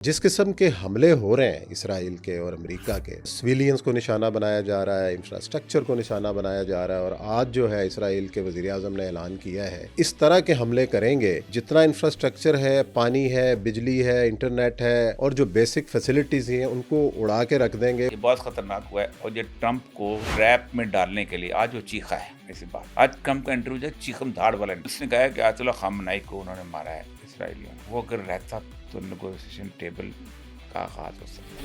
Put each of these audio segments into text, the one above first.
जिस किस्म के हमले हो रहे हैं इसराइल के और अमेरिका के, सिविलियंस को निशाना बनाया जा रहा है, इंफ्रास्ट्रक्चर को निशाना बनाया जा रहा है, और आज जो है इसराइल के वज़ीर आज़म ने ऐलान किया है इस तरह के हमले करेंगे जितना इंफ्रास्ट्रक्चर है, पानी है, बिजली है, इंटरनेट है और जो बेसिक फैसिलिटीज हैं उनको उड़ा के रख देंगे। ये बहुत खतरनाक हुआ है और ये ट्रंप को ट्रैप में डालने के लिए आज वो चीखा है। ऐसी बात आज ट्रंप का इंटरव्यू जो चीखम धाड़ वाला, उसने कहा है कि आयतुल्लाह खामनेई को उन्होंने मारा है इसराइलियों ने। वो अगर रहता तो नेगोशिएशन टेबल का आगाज हो सकता।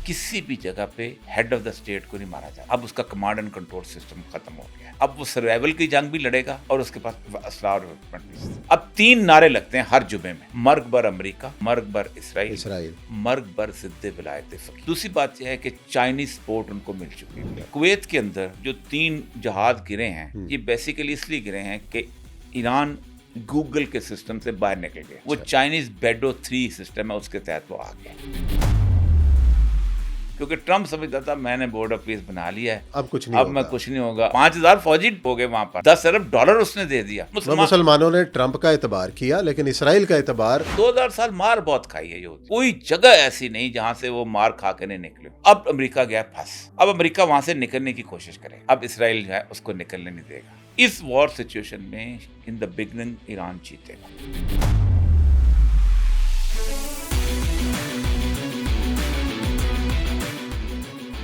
किसी भी जगह पे हेड ऑफ द स्टेट को नहीं मारा जाता। अब उसका कमांड एंड कंट्रोल सिस्टम खत्म हो गया है। अब वो सर्वाइवल की जंग भी लड़ेगा और उसके पास असलाह और इक्विपमेंट भी। अब 3 नारे लगते हैं हर जुमे में, मर्ग बर अमेरिका, मर्ग बर इसराइल, मर्ग बर जिद्दे विलायत फकीर। दूसरी बात यह है कि चाइनीज सपोर्ट उनको मिल चुकी है। कुवैत के अंदर जो 3 जहाज गिरे हैं, ये बेसिकली इसलिए गिरे हैं कि ईरान गूगल के सिस्टम से बाहर निकल गए। वो चाइनीज बेडो 3 सिस्टम है, उसके तहत वो आ गए। क्योंकि ट्रंप समझता था मैंने बोर्ड ऑफ पीस बना लिया है, अब कुछ नहीं होगा। 5000 फौजी हो गए वहां पर, $10 अरब उसने दे दिया। मुसलमानों ने ट्रंप का एतबार किया, लेकिन इसराइल का एतबार 2000 साल मार बहुत खाई है। कोई जगह ऐसी नहीं जहां से वो मार खा के नहीं निकले। अब अमेरिका गया फंस। अब अमेरिका वहां से निकलने की कोशिश करे। अब इसराइल जो है उसको निकलने नहीं देगा। इस वॉर सिचुएशन में इन द बिगनिंग ईरान जीतेगा।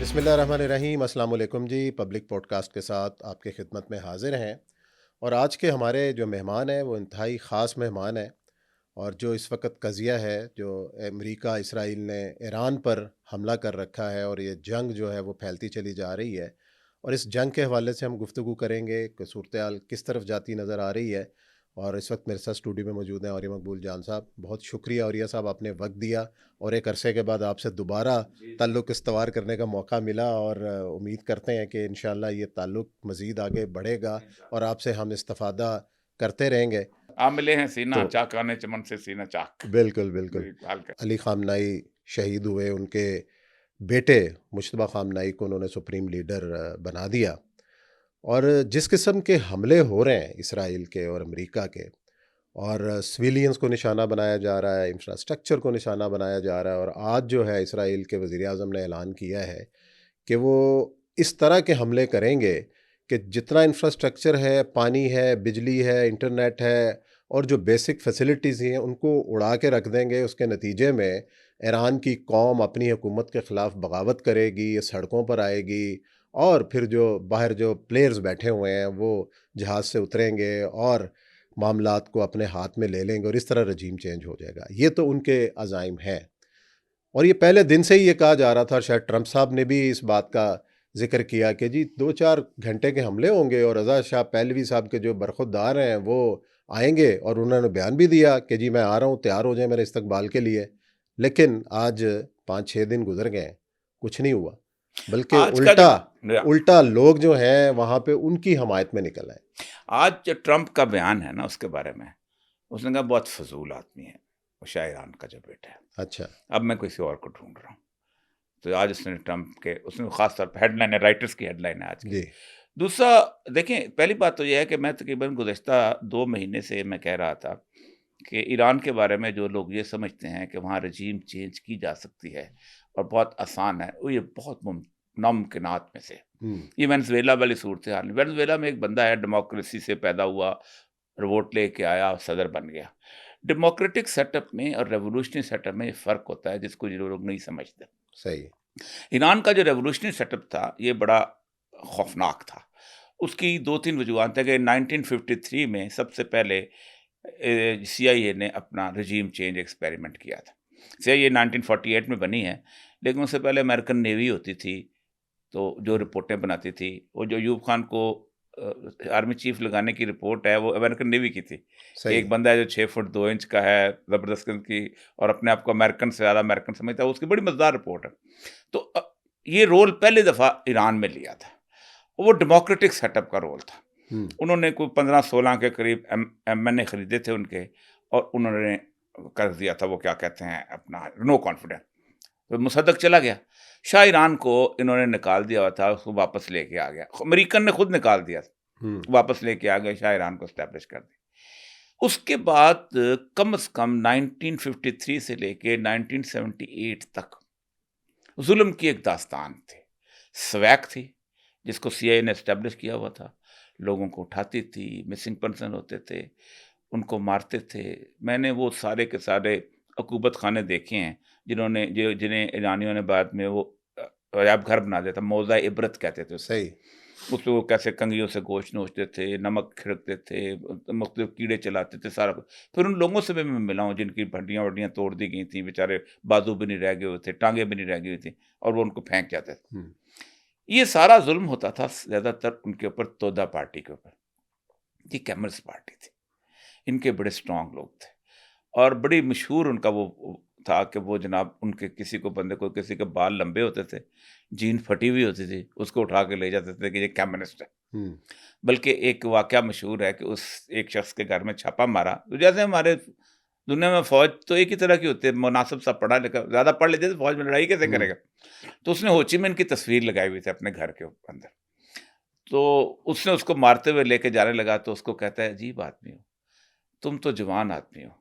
बिस्मिल्लाहिर्रहमानिर्रहीम, अस्सलाम वालेकुम जी। पब्लिक पॉडकास्ट के साथ आपके खिदमत में हाजिर हैं और आज के हमारे जो मेहमान हैं वो इंतहाई ख़ास मेहमान हैं। और जो इस वक्त कज़िया है, जो अमेरिका इसराइल ने ईरान पर हमला कर रखा है और ये जंग जो है वो फैलती चली जा रही है, और इस जंग के हवाले से हम गुफ्तगू करेंगे कि सूरत-ए-हाल किस तरफ जाती नज़र आ रही है। और इस वक्त मेरे साथ स्टूडियो में मौजूद हैं औरिया मकबूल जान साहब। बहुत शुक्रिया औरिया साहब, आपने वक्त दिया और एक अरसे के बाद आपसे दोबारा ताल्लुक़ इस्तवार करने का मौका मिला, और उम्मीद करते हैं कि इंशाअल्लाह ये ताल्लुक़ मज़ीद आगे बढ़ेगा और आपसे हम इस्तिफ़ादा करते रहेंगे। आप मिले हैं सीना चाक आने चमन से सीना चाक। बिल्कुल बिल्कुल। अली खामनेई शहीद हुए, उनके बेटे मुश्तबा खामनेई को उन्होंने सुप्रीम लीडर बना दिया। और जिस किस्म के हमले हो रहे हैं इसराइल के और अमेरिका के, और सिविलियंस को निशाना बनाया जा रहा है, इंफ्रास्ट्रक्चर को निशाना बनाया जा रहा है, और आज जो है इसराइल के वज़ीर आज़म ने ऐलान किया है कि वो इस तरह के हमले करेंगे कि जितना इंफ्रास्ट्रक्चर है, पानी है, बिजली है, इंटरनेट है और जो बेसिक फैसिलिटीज़ हैं उनको उड़ा के रख देंगे। उसके नतीजे में ईरान की कौम अपनी हुकूमत के ख़िलाफ़ बगावत करेगी, सड़कों पर आएगी, और फिर जो बाहर जो प्लेयर्स बैठे हुए हैं वो जहाज़ से उतरेंगे और मामलात को अपने हाथ में ले लेंगे और इस तरह रजीम चेंज हो जाएगा। ये तो उनके अज़ाइम हैं और ये पहले दिन से ही ये कहा जा रहा था। शायद ट्रंप साहब ने भी इस बात का जिक्र किया कि जी 2-4 घंटे के हमले होंगे और रज़ा शाह पहलवी साहब के जो बरखुरदार हैं वो आएंगे, और उन्होंने बयान भी दिया कि जी मैं आ रहा हूँ, तैयार हो जाए मेरे इस्तकबाल के लिए। लेकिन आज 5-6 दिन गुजर गए, कुछ नहीं हुआ, बल्कि उल्टा लोग जो हैं वहाँ पे उनकी हमायत में निकल आए। आज जो ट्रंप का बयान है ना, उसके बारे में उसने कहा बहुत फजूल आदमी है वो शाह ईरान का जो बेटा है। अच्छा, अब मैं किसी और को ढूंढ रहा हूँ। तो आज उसने ट्रंप के, उसने खास तौर पर हेडलाइन है, राइटर्स की हेडलाइन है आज की। दूसरा देखें, पहली बात तो यह है कि मैं तकरीबन गुज़श्ता 2 महीने से मैं कह रहा था कि ईरान के बारे में जो लोग ये समझते हैं कि वहाँ रजीम चेंज की जा सकती है और बहुत आसान है, वो ये बहुत नामुमकिनात में से। ये वेनेज़ुएला वाली सूरत हाल। वेनेज़ुएला में एक बंदा है, डेमोक्रेसी से पैदा हुआ, वोट लेके आया, सदर बन गया। डेमोक्रेटिक सेटअप में और रेवोल्यूशनरी सेटअप में ये फ़र्क होता है जिसको जो लोग नहीं समझते। सही। ईरान का जो रेवोल्यूशनरी सेटअप था ये बड़ा खौफनाक था। उसकी 2-3 वजूहात है कि 1953 में सबसे पहले CIA ने अपना रजीम चेंज एक्सपेरिमेंट किया था। CIA 1948 में बनी है, लेकिन उससे पहले अमेरिकन नेवी होती थी, तो जो रिपोर्टें बनाती थी, वो जो अयूब खान को आर्मी चीफ लगाने की रिपोर्ट है वो अमेरिकन नेवी की थी। एक बंदा है जो 6 फुट 2 इंच का है, ज़बरदस्त की, और अपने आप को अमेरिकन से ज़्यादा अमेरिकन समझता है, उसकी बड़ी मज़ेदार रिपोर्ट है। तो ये रोल पहली दफ़ा ईरान में लिया था, वो डेमोक्रेटिक सेटअप का रोल था। उन्होंने कोई 15-16 के करीब MNA खरीदे थे उनके, और उन्होंने कर दिया था वो क्या कहते हैं अपना नो कॉन्फिडेंस। तो मुसद्दक चला गया। शाह ईरान को इन्होंने निकाल दिया हुआ था, उसको वापस लेके आ गया। अमेरिकन ने खुद निकाल दिया, वापस लेके आ गए, शाह ईरान को एस्टैब्लिश कर दी। उसके बाद कम से कम 1953 से लेके 1978 तक जुल्म की एक दास्तान थी। स्वैक थी, जिसको सीआईए ने एस्टेब्लिश किया हुआ था। लोगों को उठाती थी, मिसिंग पर्सन होते थे, उनको मारते थे। मैंने वो सारे के सारे अकूबत खाने देखे हैं, जिन्हें ईरानियों ने बाद में वो अजायब घर बना दिया था। मौज़ा इबरत कहते थे उसे। सही। उसपे वो कैसे कंघियों से गोश्त नोचते थे, नमक छिड़कते थे, मुख्तलिफ कीड़े चलाते थे, सारा कुछ। फिर उन लोगों से भी मैं मिला हूँ जिनकी हड्डियाँ तोड़ दी गई थी, बेचारे बाजू भी नहीं रह गए हुए थे, टाँगें भी नहीं रह गई हुई थी, और वो उनको फेंक जाते थे। हुँ। ये सारा ज़ुल्म होता था ज़्यादातर उनके ऊपर, तोदा पार्टी के ऊपर। ये कैमल्स पार्टी थी। इनके बड़े स्ट्रॉन्ग लोग थे, और बड़ी मशहूर उनका वो था कि वो जनाब उनके किसी के बाल लंबे होते थे, जीन फटी हुई होती थी, उसको उठा के ले जाते थे कि ये कम्युनिस्ट है। हुँ। बल्कि एक वाक़या मशहूर है कि उस एक शख्स के घर में छापा मारा। तो जैसे हमारे दुनिया में फ़ौज तो एक ही तरह की होती है, मुनासिब सा पढ़ा लिखा, ज़्यादा पढ़ लेते तो फ़ौज में लड़ाई कैसे हुँ। करेगा? तो उसने हो ची मिन्ह की तस्वीर लगाई हुई थी अपने घर के अंदर। तो उसने उसको मारते हुए लेके जाने लगा, तो उसको कहता है, अजीब आदमी हो, तुम तो जवान आदमी हो,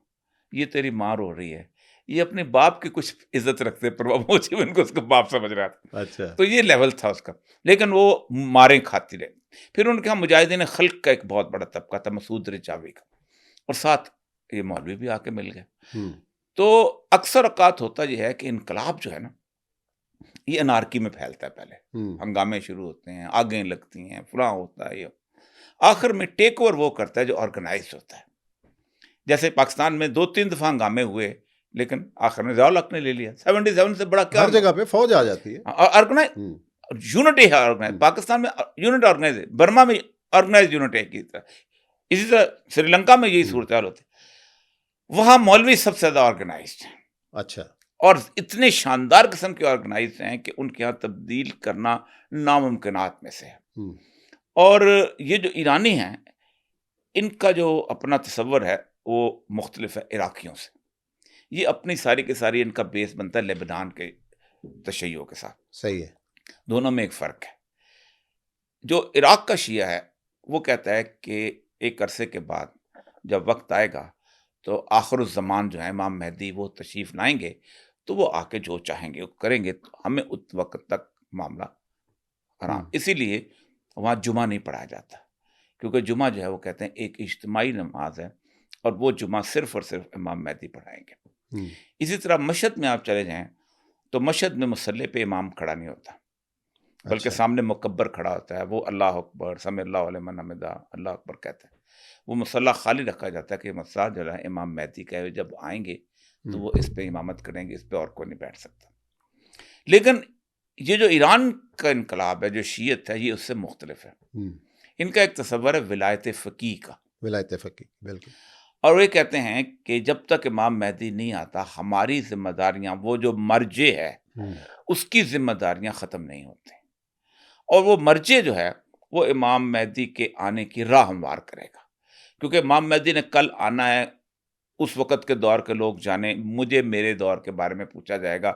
ये तेरी माँ रो रही है। ये अपने बाप की कुछ इज़्ज़त रखते, पर वो हो ची मिन्ह को उसको बाप समझ रहा था। अच्छा। तो ये लेवल था उसका, लेकिन वो मारें खाती रहे। फिर उनके यहाँ मुजाहिदीन खल्क का एक बहुत बड़ा तबका था, मसूद रिजावी का, और साथ ये मौलवी भी आके मिल गए। हुँ। तो अक्सर औक़ात होता ये है कि इनकलाब जो है ना, ये अनार्की में फैलता है पहले। हुँ। हंगामे शुरू होते हैं, आगें लगती हैं, फलाँ होता है ये। आखिर में टेक ओवर वो करता है जो ऑर्गेनाइज़्ड होता है। जैसे पाकिस्तान में 2-3 दफ़ा हंगामे हुए, लेकिन आखिर में ज़िया उल हक ने ले लिया। 77 से बड़ा क्या हर जगह पे फ़ौज आ जाती है। ऑर्गेनाइज़ हुँ। यूनिटी है, ऑर्गेनाइज़। हुँ। पाकिस्तान में यूनिट ऑर्गेनाइज़ है, बर्मा में ऑर्गेनाइज़ यूनिट है की तरह। इसी तरह श्रीलंका में यही हुँ। सूरत-हाल होती है। वहाँ मौलवी सबसे ज़्यादा ऑर्गेनाइज़्ड हैं, अच्छा। और इतने शानदार किस्म के ऑर्गेनाइज़्ड हैं कि उनके यहाँ तब्दील करना नामुमकिनात में से है। हुँ। और ये जो ईरानी हैं, इनका जो अपना तसव्वुर है, वो मुख्तलिफ है इराकियों से। ये अपनी सारी की सारी इनका बेस बनता है लेबनान के तशय्युओं के साथ। सही है। दोनों में एक फ़र्क है। जो इराक का शिया है, वो कहता है कि एक अरसे के बाद जब वक़्त आएगा, तो आखिरुज़्ज़मान जो है इमाम मेहदी वो तशरीफ़ लाएँगे, तो वो आके जो चाहेंगे वो करेंगे, तो हमें उस वक़्त तक मामला आराम। हुँ। इसीलिए वहाँ जुमा नहीं पढ़ाया जाता, क्योंकि जुमा जो है वो कहते हैं एक इज्तिमाई नमाज़ है, और वो जुमा सिर्फ़ और सिर्फ़ इमाम मेहदी पढ़ाएँगे। हुँ। इसी तरह मशहद में आप चले जाएँ, तो मशहद में मुसल्ले पे इमाम खड़ा नहीं होता, बल्कि अच्छा। सामने मुकब्बर खड़ा होता है। वो अल्लाहु अकबर, समी अल्लाहु लिमन हमिदा, अल्लाहु अकबर कहता है। वो मुसल्ला खाली रखा जाता है कि मसला जो है इमाम मेहदी का है, जब आएँगे तो हुँ। वो इस पे इमामत करेंगे, इस पे और कोई नहीं बैठ सकता। लेकिन ये जो ईरान का इनकलाब है, जो शियत है, ये उससे मुख्तलिफ है। हुँ। इनका एक तसव्वुर है विलायत फ़क़ीह का, विलायत फ़क़ीह, बिल्कुल। और वे कहते हैं कि जब तक इमाम मेहदी नहीं आता, हमारी ज़िम्मेदारियाँ, वो जो मर्जे है, हुँ। उसकी ज़िम्मेदारियाँ ख़त्म नहीं होती, और वो मर्जे जो है, वो इमाम मेहदी के आने की राह हमवार करेगा। क्योंकि इमाम मेहदी ने कल आना है, उस वक़्त के दौर के लोग जाने, मुझे मेरे दौर के बारे में पूछा जाएगा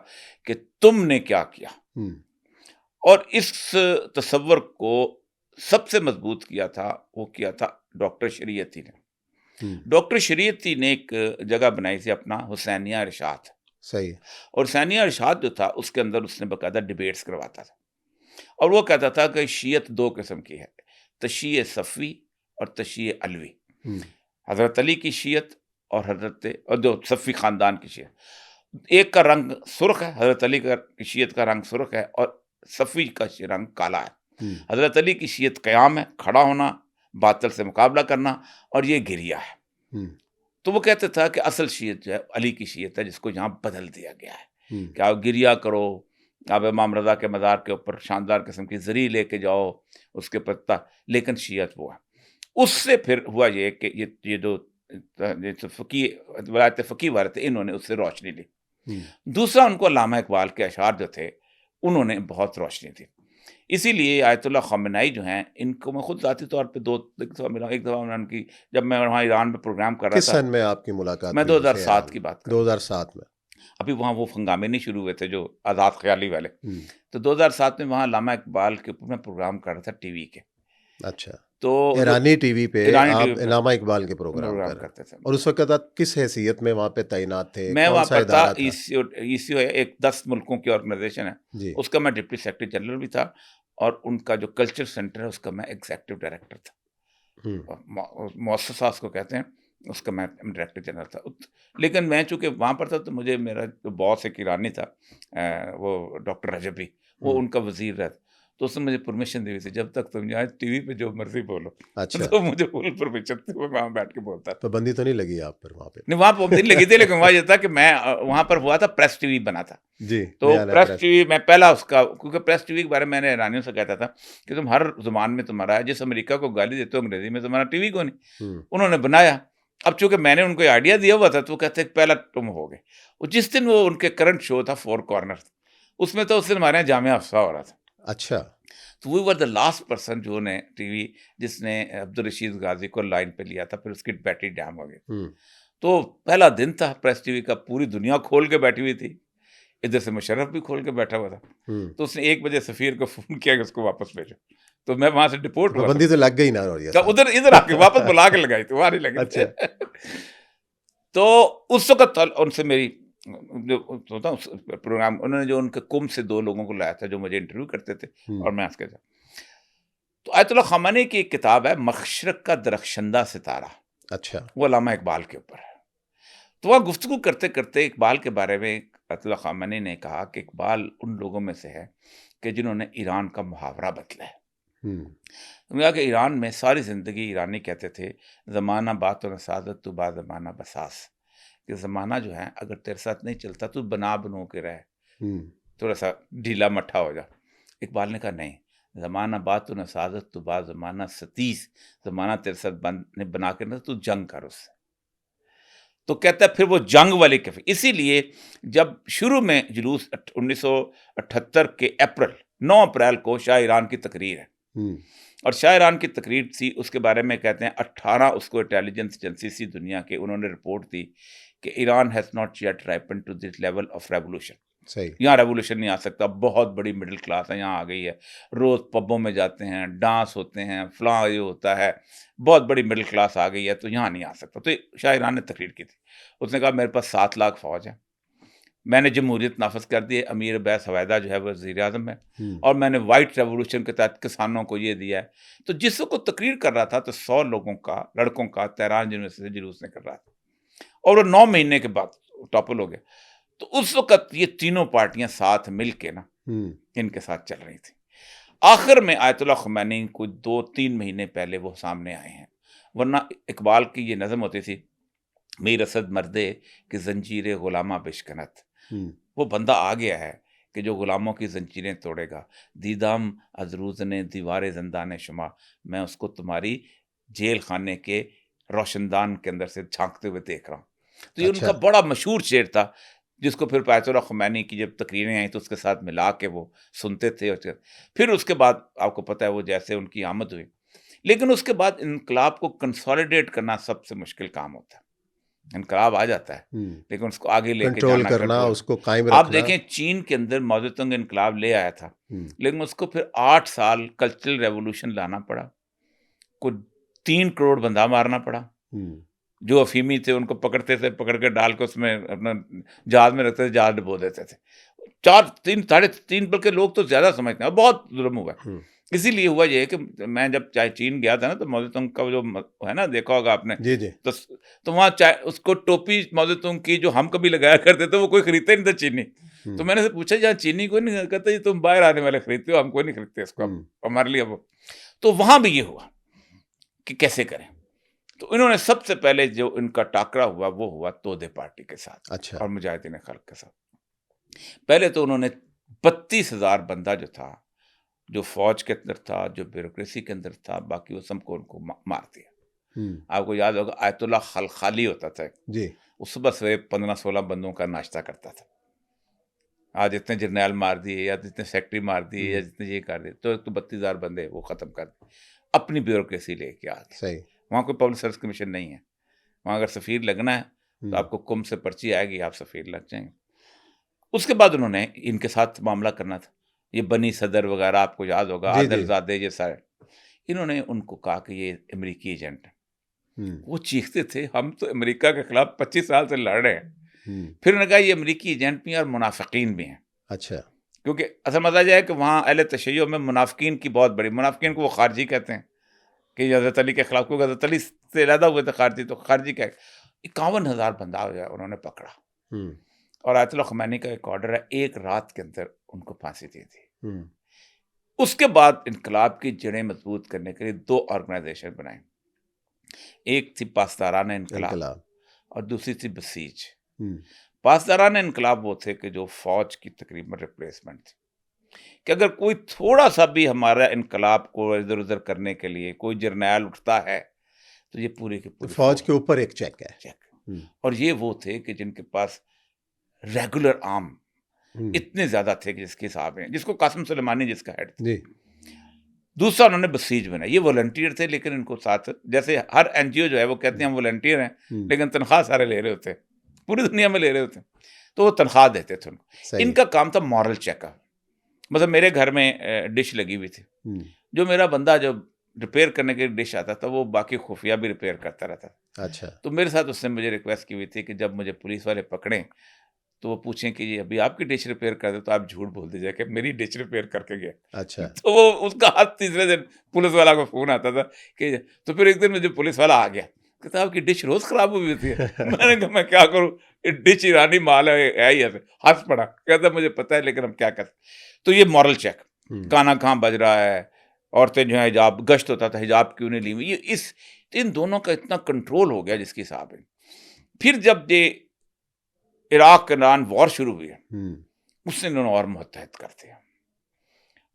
कि तुमने क्या किया? हुँ। और इस तसव्वुर को सबसे मज़बूत किया था, वो किया था डॉक्टर शरीयती ने। हुँ। डॉक्टर शरीयती ने एक जगह बनाई थी अपना, हुसैनिया इरशाद, सही है। और हुसैनिया इरशाद जो था, उसके अंदर उसने बाकायदा डिबेट्स करवाता था, और वो कहता था कि शियत 2 किस्म की है, तशीय सफ़वी और तशीय अलवी। हुँ। हज़रत अली की शियत और जो सफ़वी ख़ानदान की शियत। एक का रंग सुर्ख है, हज़रत अली का की शियत का रंग सुर्ख है, और सफ़वी का रंग काला है। हुँ। हज़रत अली की शियत क़याम है, खड़ा होना, बातिल से मुकाबला करना, और ये गिरिया है। हुँ। तो वो कहता था कि असल शियत जो है अली की शियत है, जिसको यहाँ बदल दिया गया है हुँ। कि आप गिरिया करो, आप इमाम रज़ा के मज़ार के ऊपर शानदार किस्म की ज़री लेके जाओ, उसके पत्ता, लेकिन शियत वो है। उससे फिर हुआ ये कि ये जो फ़क़ीह विलायत फ़क़ीह वाले थे, इन्होंने उससे रोशनी ली। हुँ। दूसरा, उनको अल्लामा इक़बाल के अशआर जो थे, उन्होंने बहुत रोशनी दी। इसीलिए आयतुल्लाह ख़ामेनी जो हैं, इनको मैं खुद ज़ाती तौर पे 2 दफ़ा मिला हूँ। एक दफ़ा मैंने उनकी, जब मैं वहाँ ईरान में प्रोग्राम कर रहा किस था, सन में आपकी मुलाकात मैं हुई थी 2007 तेहरान की में? बात कर रहा हूँ। 2007 में। अभी वहाँ वो हंगामे नहीं शुरू हुए थे जो आज़ाद ख़याली वाले। हुँ। तो 2007 में वहाँ अल्लामा इक़बाल के ऊपर मैं प्रोग्राम कर रहा था टीवी के। अच्छा। तो ईरानी टीवी पे ईरानी आप टीवी पे इनामा इकबाल के प्रोग्राम प्रोग्राम कर, करते थे। और उस वक्त आप किस हैसियत में वहाँ पे तैनात थे, मैं कौन वहाँ सा पर था, इदारा था? ईसीओ है, एक 10 मुल्कों की ऑर्गेनाइजेशन है, जी। उसका मैं डिप्टी सेक्रेटरी जनरल भी था, और उनका जो कल्चर सेंटर है उसका मैं एग्जीक्यूटिव डायरेक्टर था। हम्म। मुअस्ससा उसको कहते हैं, उसका मैं डायरेक्टर जनरल था। लेकिन मैं चूँकि वहाँ पर था तो मुझे मेरा जो बॉस एक ईरानी था, वो डॉक्टर रजबी, वो हम्म। उनका वज़ीर रहा, तो उसने मुझे परमिशन दी हुई थी, जब तक तुम यहाँ टीवी पे जो मर्ज़ी बोलो। अच्छा, तो मुझे फुल परमिशन थी, मैं वहाँ बैठ के बोलता था। पाबंदी तो नहीं लगी आप पर वहाँ पे? नहीं, वहाँ पाबंदी लगी थी, लेकिन वहाँ ये था कि मैं वहाँ पर हुआ था, प्रेस टीवी बना था। जी, तो नया नया प्रेस प्रेस। टीवी मैं पहला उसका, क्योंकि प्रेस टीवी के बारे में मैंने ईरानियों से कहता था कि तुम हर ज़ुबान में तुम्हारा है, जिस अमेरिका को गाली देते हो अंग्रेज़ी में, तुम्हारा टीवी क्यों नहीं? हम्म। उन्होंने बनाया। अब चूँकि मैंने उनको आइडिया दिया हुआ था, तो वो कहते हैं पहला तुम होगे। और जिस दिन वो उनके करंट शो था फोर कॉर्नर, उसमें तो उस दिन हमारे यहाँ जामिया अफ़सा हो रहा था। अच्छा। तो we were the last person जो ने टीवी जिसने अब्दुल रशीद गाज़ी को लाइन पे लिया था, फिर उसकी बैटरी डैम हो गई। हम्म। तो पहला दिन था प्रेस टीवी का, पूरी दुनिया खोल के बैठी हुई थी। इधर से मुशर्रफ भी खोल के बैठा हुआ था। हम्म। तो उसने 1 बजे सफ़ीर को फ़ोन किया कि उसको वापस भेजो। तो मैं वहाँ से डिपोर्ट हुआ पाबंदी था। तो लग गई ना, और ये तो साहब। उधर इधर आके वापस बुला के लगाई थी, वहाँ नहीं लगी थी। अच्छा। तो उस वक़्त उनसे मेरी जो होता उस प्रोग्राम, उन्होंने जो उनके कुम से 2 लोगों को लाया था जो मुझे इंटरव्यू करते थे, हम्म। और मैं उसके साथ। तो आयतुल्लाह ख़ामेनी की एक किताब है, मशरिक़ का दरख़्शंदा सितारा, अच्छा। वो अल्लामा इक़बाल के ऊपर है। तो वहाँ गुफ्तगू करते-करते इक़बाल के बारे में आयतुल्लाह ख़ामेनी ने कहा कि इक़बाल उन लोगों में से है कि जिन्होंने ईरान का मुहावरा बदला है। हम्म। उन्होंने कहा कि ईरान में सारी ज़िंदगी ईरानी कहते थे, ज़माना बात न सादत तो बा ज़माना बसास, कि ज़माना जो है अगर तेरे साथ नहीं चलता तो बना के रहे, हम्म। थोड़ा सा ढीला मट्ठा हो जा। इक़बाल ने कहा नहीं, ज़माना बात न सादत तो बा ज़माना सतीस, ज़माना तेरे साथ बना के ना, तू जंग कर उससे। तो कहता है फिर वो जंग वाली कैफे, इसीलिए जब शुरू में जुलूस 1978 के अप्रैल 9 अप्रैल को शाह ईरान की तकरीर है, हम्म। और शाह ईरान की तकरीर थी, उसके बारे में कहते हैं 18 उसको इंटेलिजेंस एजेंसीज थी दुनिया के, उन्होंने रिपोर्ट दी कि Iran has not yet ripened to this level of revolution. सही। यहाँ रेवोल्यूशन नहीं आ सकता, बहुत बड़ी मिडिल क्लास है यहाँ आ गई है, रोज़ पबों में जाते हैं, डांस होते हैं, फलां ये होता है, बहुत बड़ी मिडिल क्लास आ गई है, तो यहाँ नहीं आ सकता। तो शाह ईरान ने तकरीर की थी, उसने कहा मेरे पास 7 लाख फ़ौज है, मैंने जमहूरियत नाफज कर दी है, अमीर अब्बास हवैदा जो है वो वज़ीर-ए-आज़म है, और मैंने वाइट रेवोल्यूशन के तहत किसानों को ये दिया है। तो जिस को तकरीर कर रहा था, तो 100 लोगों का, लड़कों का तेहरान यूनिवर्सिटी से जुलूस निकल रहा था, और वो 9 महीने के बाद टॉपल हो गया। तो उस वक़्त ये तीनों पार्टियां साथ मिल के ना इनके साथ चल रही थी। आखिर में आयतुल्लाह ख़ुमैनी को 2-3 महीने पहले वो सामने आए हैं, वरना इकबाल की ये नज़म होती थी, मीर असद मर्दे कि ज़ंजीरे ग़ुलामा बिशकनत। वो बंदा आ गया है कि जो ग़ुलामों की ज़ंजीरें तोड़ेगा। दीदाम अज़रूज़ ने दीवारे ज़ंदान शुमा, मैं उसको तुम्हारी जेल खाने के रोशनदान के अंदर से झांकते हुए देख रहा हूँ। तो ये अच्छा। उनका बड़ा मशहूर शेर था, जिसको फिर आयतुल्लाह ख़ुमैनी की जब तकरीरें आई तो उसके साथ मिला के वो सुनते थे। और फिर उसके बाद आपको पता है वो जैसे उनकी आमद हुई, लेकिन उसके बाद इनकलाब को कंसोलिडेट करना सबसे मुश्किल काम होता है। इनकलाब आ जाता है, लेकिन उसको आगे लेके कंट्रोल जाना, करना, उसको कायम आप रखना। देखें चीन के अंदर माओ ज़ेडुंग इनकलाब ले आया था, लेकिन उसको फिर 8 साल कल्चरल रेवोल्यूशन लाना पड़ा, कुछ 3 करोड़ बंदा मारना पड़ा। जो अफीमी थे उनको पकड़ते थे, पकड़ के डाल के उसमें अपना जहाज में रखते थे, जहाज डुबो देते थे। 4-3 साढ़े 3 बल्कि लोग तो ज़्यादा समझते हैं, बहुत जुल्म हुआ है। इसीलिए हुआ ये कि मैं जब चाहे चीन गया था ना, तो माओ ज़ेडुंग का जो है ना, देखा होगा आपने, जी जी। तो वहाँ चाहे उसको टोपी माओ ज़ेडुंग की जो हम कभी लगाया करते थे, वो कोई खरीदते नहीं था चीनी। तो मैंने पूछा जहाँ चीनी कोई नहीं, कहता ये तुम बाहर आने वाले खरीदते हो, हम कोई नहीं खरीदते इसको, हमारे लिए वो। तो वहाँ भी ये हुआ कि कैसे करें। तो इन्होंने सबसे पहले जो इनका टाकरा हुआ वो हुआ तोदे पार्टी के साथ। अच्छा। और मुजाहिदीन खल्क के साथ। पहले तो उन्होंने 32,000 बंदा जो था, जो फौज के अंदर था, जो ब्यूरोक्रेसी के अंदर था, बाकी वो सबको उनको मार दिया। आपको याद होगा आयतुल्लाह खलखाली होता था जी, वो सुबह सवेरे 15-16 बंदों का नाश्ता करता था। आज इतने जर्नैल मार दिए, या जितने सेक्रेटरी मार दिए, या जितने ये कर दिए, तो 32,000 बंदे वो ख़त्म कर दिए, अपनी ब्यूरोक्रेसी लेके आ गए। सही। वहाँ कोई पब्लिक सर्विस कमीशन नहीं है। वहाँ अगर सफ़ीर लगना है तो आपको कुम से पर्ची आएगी, आप सफ़ीर लग जाएंगे। उसके बाद उन्होंने इनके साथ मामला करना था, ये बनी सदर वगैरह आपको याद होगा, जी जी। आदलज़ादे, ये सारे इन्होंने उनको कहा कि ये अमेरिकी एजेंट है। हम्म, वो चीखते थे, हम तो अमेरिका के खिलाफ 25 साल से लड़ रहे हैं। हम्म, फिर उन्होंने कहा ये अमेरिकी एजेंट भी हैं और मुनाफिकीन भी हैं, अच्छा। क्योंकि असल मसला यह है कि वहाँ अहले तशय्युअ में मुनाफिकीन की बहुत बड़ी, मुनाफिकीन को वो खारजी कहते हैं कि हज़रत अली के खिलाफ, क्योंकि हज़रत अली से अलहदा हुए थे खारजी, तो खारजी क्या है। 51,000 बंदा जो है उन्होंने पकड़ा, हम्म, और आयतुल्लाह ख़ुमैनी का एक ऑर्डर है, एक रात के अंदर उनको फांसी दे दी। हम्म, उसके बाद इनकलाब की जड़ें मजबूत करने के लिए 2 ऑर्गेनाइजेशन बनाई। एक थी पासदारान इनकलाब इनकलाब। और दूसरी थी बसीज। हम्म, पासदारान इनकलाब वो थे कि जो फौज की तकरीबन रिप्लेसमेंट थी, कि अगर कोई थोड़ा सा भी हमारा इनकलाब को इधर उधर करने के लिए कोई जर्नैल उठता है, तो ये पूरी की तो पूरी फौज फौज के ऊपर एक चेक है। चेक। हम्म, और ये वो थे कि जिनके पास रेगुलर आर्म हम्म, इतने ज्यादा थे कि जिसके हिसाब है, जिसको कासिम सुलेमानी जिसका हेड था। जी। दूसरा उन्होंने बसीज बनाई, ये वॉलंटियर थे, लेकिन इनको साथ, जैसे हर एनजीओ जो है वो कहते हैं हम वॉलंटियर हैं, हम्म, लेकिन तनख्वाह सारे ले रहे होते हैं, पूरी दुनिया में ले रहे होते हैं, तो वो तनख्वाह देते थे उनको। सही। इनका काम था मॉरल चेकअप। मतलब मेरे घर में डिश लगी हुई थी, हम्म, जो मेरा बंदा जब रिपेयर करने के लिए डिश आता था, वो बाकी खुफिया भी रिपेयर करता रहता था। अच्छा। तो मेरे साथ उसने मुझे रिक्वेस्ट की हुई थी कि जब मुझे पुलिस वाले पकड़ें, तो वो पूछें कि ये अभी आपकी डिश रिपेयर कर दे, तो आप झूठ बोल दीजिए कि मेरी डिश रिपेयर करके गया। अच्छा। तो वो उसका हर तीसरे दिन पुलिस वाला को फोन आता था कि, तो फिर एक दिन मुझे पुलिस वाला आ गया, कहता आपकी डिश रोज खराब हुई होती है। मैंने कहा मैं क्या करूं, ये डिश ईरानी माल है ही ऐसे। हंस पड़ा, कहता मुझे पता है लेकिन हम क्या कर। तो ये मॉरल चेक, हम्म, गाना कहाँ बज रहा है, औरतें जो है हिजाब, गश्त होता था हिजाब क्यों नहीं ली हुई, ये इस इन दोनों का इतना कंट्रोल हो गया जिसके हिसाब है। फिर जब ये इराक ईरान वॉर शुरू हुई है, हम्म, उसने इन्होंने और मुतहद कर दिया।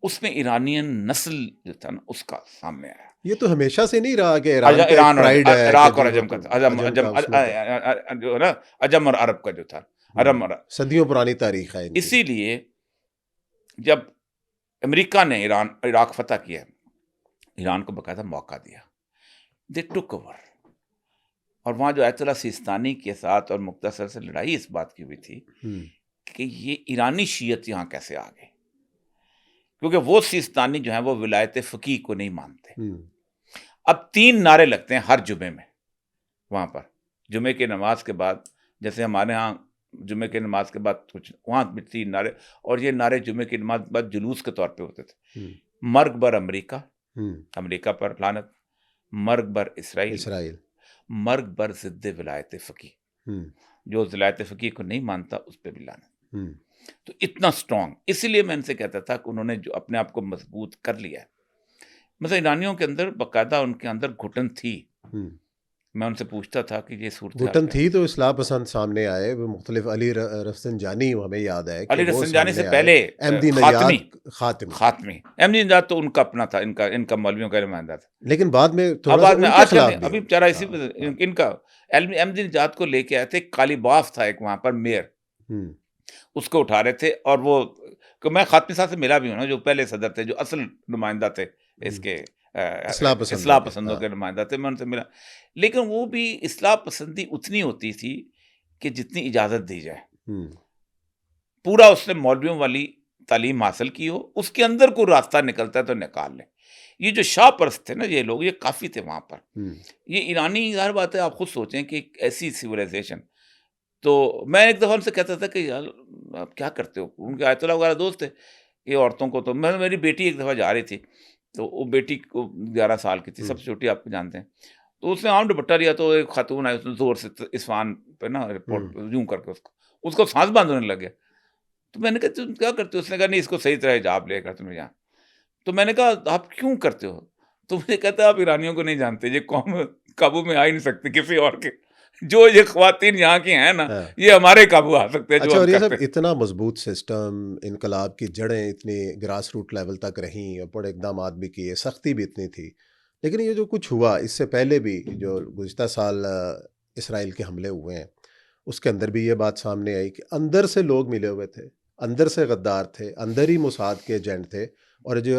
उसमें ईरानियन नस्ल जो था ना उसका सामने आया। ये तो हमेशा से नहीं रहा कि ईरान का एक ईरान और प्राइड है कि इराक और जी वो अजम का तो था, अजम अजम अजम का उसमें तो जो है ना, अजम और अरब का जो था, अरब और। सदियों पुरानी तारीख है इनकी। इसीलिए जब अमेरिका ने इराक फतह किया, ईरान को बकायदा मौका दिया, दे टुक ओवर। और वहाँ जो अयतुल्लाह सिस्तानी के साथ और मुक्तसर से लड़ाई इस बात की हुई थी हम्म, कि ये ईरानी शियत यहाँ कैसे आ गए, क्योंकि वो सिस्तानी जो है वो विलायत फ़कीह को नहीं मानते। हम्म, अब 3 नारे लगते हैं हर जुमे में वहाँ पर, जुमे की नमाज के बाद, जैसे हमारे यहाँ जुमे की नमाज के बाद कुछ, वहाँ भी 3 नारे, और ये नारे जुमे की नमाज के बाद जुलूस के तौर पे होते थे। हम्म, मर्ग बर अमेरिका, हम्म, अमेरिका पर लानत, मर्ग बर इसराइल, इसराइल। मर्ग बर ज़िद्द विलायत फ़कीह, हम्म, जो विलायत फ़कीह को नहीं मानता उस पे भी लानत। हम्म, तो इतना स्ट्रॉन्ग, इसीलिए मैं इनसे कहता था कि उन्होंने जो अपने आप को मजबूत कर लिया है। मतलब ईरानियों के अंदर बाकायदा उनके अंदर घुटन थी। हम्म। मैं उनसे पूछता था कि ये सूरत-ए-हाल घुटन क्या है? थी तो इस्लाह पसंद सामने आए, वो मुख्तलिफ अली रफसंजानी हमें याद है कि अली वो रफसंजानी से सामने आए। पहले अहमदी ख़ातमी, नजाद खातमी। अहमदी निजात तो उनका अपना था, इनका इनका मौलवियों का नुमाइंदा था। लेकिन बाद में अब थोड़ा सा बाद में उनके आजकल खिलाफ नहीं, भी अभी हो। बेचारा इसी हाँ, पे हाँ। इनका अहमदी निजात को लेके आए थे, कालीबाफ था एक वहाँ पर मेयर, हम्म, उसको उठा रहे थे, और वो कि मैं खातमी साहब से मिला भी हूँ ना, जो पहले सदर थे, जो असल नुमाइंदा थे हम्म। इसके इस्लाह पसंदों इस्लाह के, पसंदों हाँ। के नुमाइंदा थे, मैं उनसे मिला। लेकिन वो भी इस्लाह पसंदी उतनी होती थी कि जितनी इजाज़त दी जाए। हम्म, पूरा उसने मौलवियों वाली तालीम हासिल की हो, उसके अंदर कोई रास्ता निकलता है तो निकाल लें। ये जो शाह परस्त थे ना ये लोग, ये काफ़ी थे वहाँ पर। हम्म, ये ईरानी, ज़ाहिर बात है, आप खुद सोचें कि एक ऐसी सिविलाइज़ेशन। तो मैं एक दफ़ा उनसे कहता था कि यार आप क्या करते हो? उनके आयतुल्लाह वगैरह दोस्त थे। ये औरतों को तो मेरी बेटी एक दफ़ा जा रही थी, तो वो बेटी को 11 साल की थी, हम्म, सबसे छोटी आप जानते हैं। तो उसने आम दुपट्टा लिया, तो एक खातून आई, उसने ज़ोर से इस्फ़ान पे ना हम्म, रिपोर्ट यूँ करके उसको साँस बंद होने लग गया। तो मैंने कहा तुम क्या करते हो? उसने कहा नहीं, इसको सही तरह हिजाब लेकर तुम्हें यहाँ। तो मैंने कहा आप क्यों करते हो? तो मुझे कहता है आप ईरानियों को नहीं जानते, ये कौम काबू में आ ही नहीं सकती किसी और के। जो ये ख़वातीन यहाँ की हैं ना, हाँ। ये हमारे काबू आ सकते हैं जो अच्छा, हम और ये करते सब हैं। इतना मजबूत सिस्टम, इनकलाब की जड़ें इतनी ग्रास रूट लेवल तक रहीं और बड़े इकदाम भी किए, सख्ती भी इतनी थी। लेकिन ये जो कुछ हुआ इससे पहले भी, जो गुज़िश्ता साल इसराइल के हमले हुए हैं, उसके अंदर भी ये बात सामने आई कि अंदर से लोग मिले हुए थे, अंदर से गद्दार थे, अंदर ही मोसाद के एजेंट थे। और जो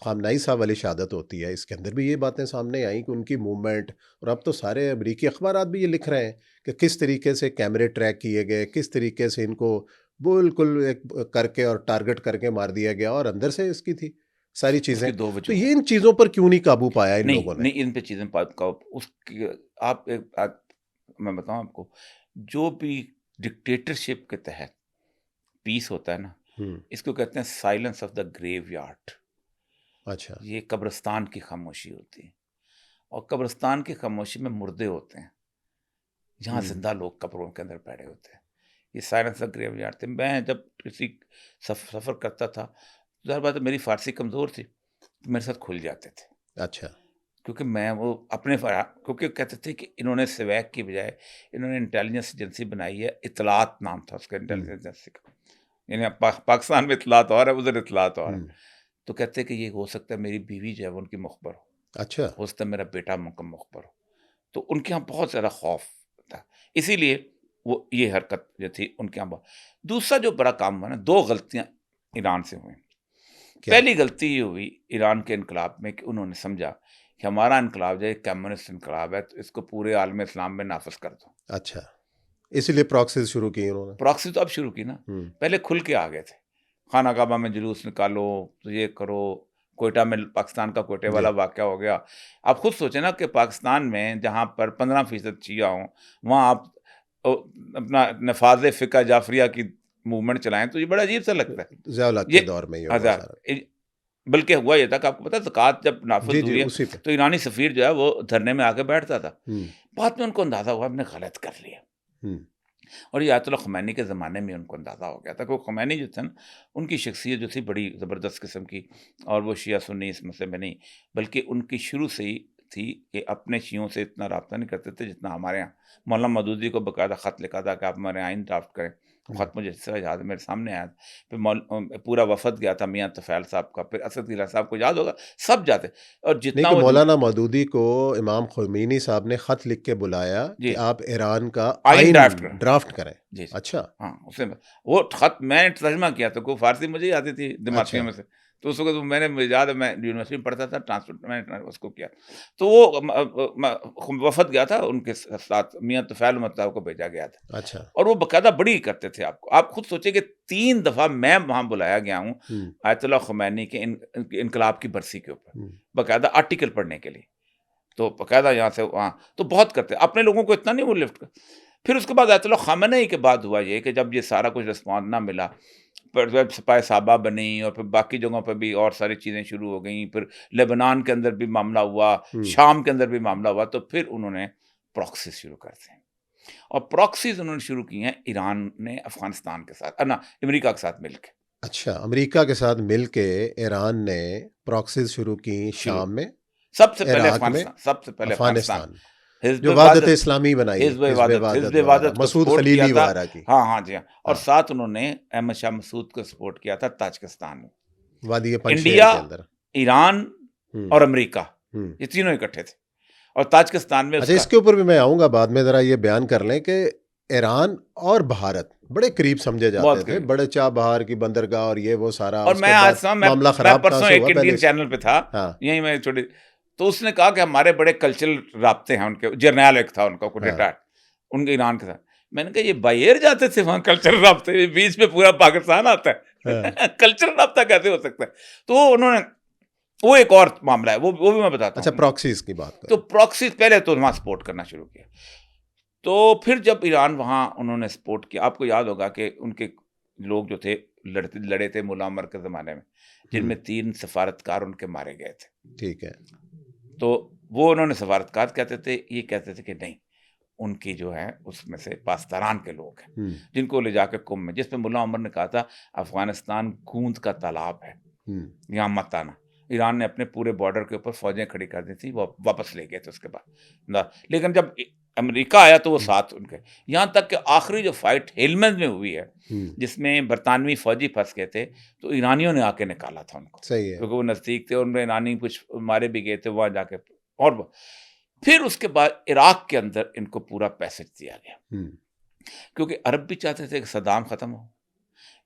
खामनाई साहब वाली शहादत होती है, इसके अंदर भी ये बातें सामने आई कि उनकी मूवमेंट, और अब तो सारे अमरीकी अखबारात भी ये लिख रहे हैं कि किस तरीके से कैमरे ट्रैक किए गए, किस तरीके से इनको बिल्कुल एक करके और टारगेट करके मार दिया गया, और अंदर से इसकी थी। सारी उसकी चीजें। दो तो वजह ये इन चीजों पर क्यों नहीं काबू पाया इन नहीं लोगों ने? नहीं इन पे चीजें का उसकी मैं बताऊं आपको, जो भी डिक्टेटरशिप के तहत पीस होता है ना, हम्म। इसको कहते हैं साइलेंस ऑफ द ग्रेवयार्ड। अच्छा। ये कब्रिस्तान की खामोशी होती है, और कब्रिस्तान की खामोशी में मुर्दे होते हैं, जहाँ हम्म। जिंदा लोग कब्रों के अंदर बैठे होते हैं। ये साइलेंस ऑफ ग्रेवयार्ड थे। मैं जब किसी सफ़र करता था, ज़ाहिर बात है मेरी फारसी कमज़ोर थी, तो मेरे साथ खुल जाते थे, अच्छा। क्योंकि मैं वो अपने क्योंकि कहते थे कि इन्होंने सिवैक की बजाय इन्होंने इंटेलिजेंस एजेंसी बनाई है, इतलात नाम था उसका हम्म। इंटेलिजेंस एजेंसी का। यानी पाकिस्तान में इतलात और है, उधर इतलात और है। हम्म। तो कहते हैं कि ये हो सकता है मेरी बीवी जो है वो उनकी मुखबर अच्छा। हो सकता है मेरा बेटा उनका मुखबर हो। तो उनके यहाँ बहुत ज़्यादा खौफ था, इसीलिए वो ये हरकत जो थी उनके यहाँ दूसरा जो बड़ा काम हुआ ना, 2 गलतियाँ ईरान से हुई। क्या? पहली गलती ये हुई ईरान के इनकलाब में कि उन्होंने समझा कि हमारा इनकलाब जो है कम्युनिस्ट इनकलाब है, तो इसको पूरे आलम इस्लाम में नाफिज कर दो। अच्छा, इसीलिए प्रॉक्सीज शुरू की उन्होंने। प्रॉक्सी तो अब शुरू की ना, हम्म। पहले खुल के आ गए थे। खाना काबा में जुलूस निकालो, तो ये करो, कोयटा में पाकिस्तान का कोयटे जी। वाला वाक़या हो गया। आप खुद सोचें ना कि पाकिस्तान में जहाँ पर 15% शिया हों, वहाँ आप अपना नफ़ाज़ फ़िक़्ह जाफ़रिया की मूवमेंट चलाएँ, तो ये बड़ा अजीब सा लगता है। ज़िया-उल-हक़ के ये दौर में ये हुआ हज़ार सारा। बल्कि हुआ ये था कि आपको पता है ज़कात जब जी, नाफ़िज़ जी, हुई है, उसी पे। तो ईरानी सफ़ीर जो है वो धरने में आके बैठता था। हुँ। बाद में उनको अंदाज़ा हुआ हमने गलत कर लिया। हुँ। और ये आयतुल्लाह ख़ुमैनी के ज़माने में उनको अंदाज़ा हो गया था, क्योंकि ख़ुमैनी जो थे ना, उनकी शख्सियत जो थी बड़ी ज़बरदस्त किस्म की, और वो शिया सुन्नी इस मसले में नहीं, बल्कि उनकी शुरू से ही थी कि अपने शियों से इतना रब्ता नहीं करते थे जितना हमारे यहाँ। मौलाना मौदूदी को बाकायदा ख़त लिखा था कि आप हमारे आइन ड्राफ्ट करें। वो हुँ। ख़त मुझे इस तरह याद है, मेरे सामने आया था। फिर पूरा वफ़द गया था मियाँ तुफ़ैल साहब का, फिर असद गिलानी साहब को याद होगा, सब जाते, और नहीं जितना कि वो मौलाना मौदूदी को इमाम ख़ुमैनी साहब ने ख़त लिख के बुलाया कि जी, आप ईरान का आइन आइन ड्राफ्ट करें। ड्राफ्ट करें। जी, जी। अच्छा, हाँ, उसने वो ख़त मैंने तर्जुमा किया था, को फ़ारसी मुझे ही आती थी अच्छा। दिमागियों में से। तो उस वक़्त मैंने, मुझे याद है मैं यूनिवर्सिटी में पढ़ता था, ट्रांसफ़र मैंने उसको किया। तो वो वफ़द गया था, उनके साथ मियाँ तुफ़ैल अहमद साहब को भेजा गया था, अच्छा। और वो बाकायदा बड़ी करते थे आपको। आप खुद सोचिए कि 3 दफ़ा मैं वहाँ बुलाया गया हूँ हुँ। आयतुल्लाह ख़ुमैनी के इनकलाब की बरसी के ऊपर, हुँ। बाकायदा आर्टिकल पढ़ने के लिए। तो बाकायदा यहाँ से वहाँ तो बहुत करते, अपने लोगों को इतना नहीं वो लिफ्ट कर। फिर उसके बाद आयतुल्लाह ख़ामेनी के बाद हुआ ये कि जब ये सारा कुछ रिस्पॉन्स ना मिला, फिर जब सिपाही साहबा बनी और फिर बाकी जगहों पे भी और सारी चीज़ें शुरू हो गईं, फिर लेबनान के अंदर भी मामला हुआ, हुँ। शाम के अंदर भी मामला हुआ, तो फिर उन्होंने प्रॉक्सीज़ शुरू कर दी। और प्रॉक्सीज़ उन्होंने शुरू की हैं ईरान ने अफ़गानिस्तान के साथ, ना, अमेरिका के साथ मिलके अच्छा, अमेरिका के साथ मिलके ईरान ने प्रॉक्सीज़ शुरू की शुरू। शाम में, सबसे पहले इराक में, अफ़गानिस्तान, सबसे पहले अफ़गानिस्तान। अफ़गानिस्तान, हिज़्ब जो वादत इबादत इस्लामी बनाई, हिज़्ब हिज़्ब इबादत हिज़्ब इबादत वगैरह, इबादत को मसूद सपोर्ट किया खलीली था। वगैरह की। हाँ, हाँ, जी हाँ। और हाँ, साथ उन्होंने अहमद शाह मसूद को सपोर्ट किया था ताजिकिस्तान में। वादी पंजशेर इंडिया, के अंदर। ईरान हुँ। और अमेरिका, हुँ। ये तीनों इकट्ठे थे, और ताजिकिस्तान में अच्छा, उसका इसके ऊपर भी मैं आऊँगा बाद में, ज़रा ये बयान कर लें कि ईरान और भारत बड़े करीब समझे जाते बहुत थे, करीब। बड़े चाबहार की बंदरगाह और ये वो सारा, और उसके मैं आज बाद समय मामला मैं ख़राब कहाँ परसों से एक हुआ पहले इंडियन चैनल पे था, हाँ, यहीं मैं छोटी, तो उसने कहा कि हमारे बड़े कल्चरल राब्ते हैं उनके, जर्नैल एक था उनका, कोई हाँ, रिटायर्ड, उनके ईरान के साथ। मैंने कहा ये बाय एयर जाते थे वहाँ कल्चरल राब्ते, बीच में पूरा पाकिस्तान आता हाँ। है। कल्चरल राब्ता कैसे हो सकता है? तो उन्होंने, वो एक और मामला है, वो भी मैं बताता अच्छा, हूँ। प्रॉक्सीज़ की बात तो करें। प्रॉक्सी पहले तो वहाँ सपोर्ट करना शुरू किया। तो फिर जब ईरान वहाँ उन्होंने सपोर्ट किया, आपको याद होगा कि उनके लोग जो थे लड़े थे मुल्ला उमर के ज़माने में, हुँ। जिनमें 3 सफारतकार उनके मारे गए थे। ठीक है। तो वो उन्होंने सफारतकार कहते थे, ये कहते थे कि नहीं, उनकी जो है उसमें से पासदारान के लोग हैं, हुँ। जिनको ले जाके कुम में, जिसमें मुल्ला उमर ने कहा था अफ़गानिस्तान गूंद का तालाब है, हुँ। यहाँ मत आना। ईरान ने अपने पूरे बॉर्डर के ऊपर फ़ौजें खड़ी कर दी थी, वो वापस ले गए थे उसके बाद ना। लेकिन जब अमेरिका आया तो वो हुँ। साथ उनके, यहाँ तक कि आखिरी जो फाइट हेलमंद में हुई है, हुँ। जिसमें बरतानवी फ़ौजी फंस गए थे, तो ईरानियों ने आके निकाला था उनको, सही है। क्योंकि वो नज़दीक थे, उनमें ईरानी कुछ मारे भी गए थे वहाँ जाके। और फिर उसके बाद इराक के अंदर इनको पूरा पैसेज दिया गया, हुँ। क्योंकि अरब भी चाहते थे कि सद्दाम ख़त्म हो,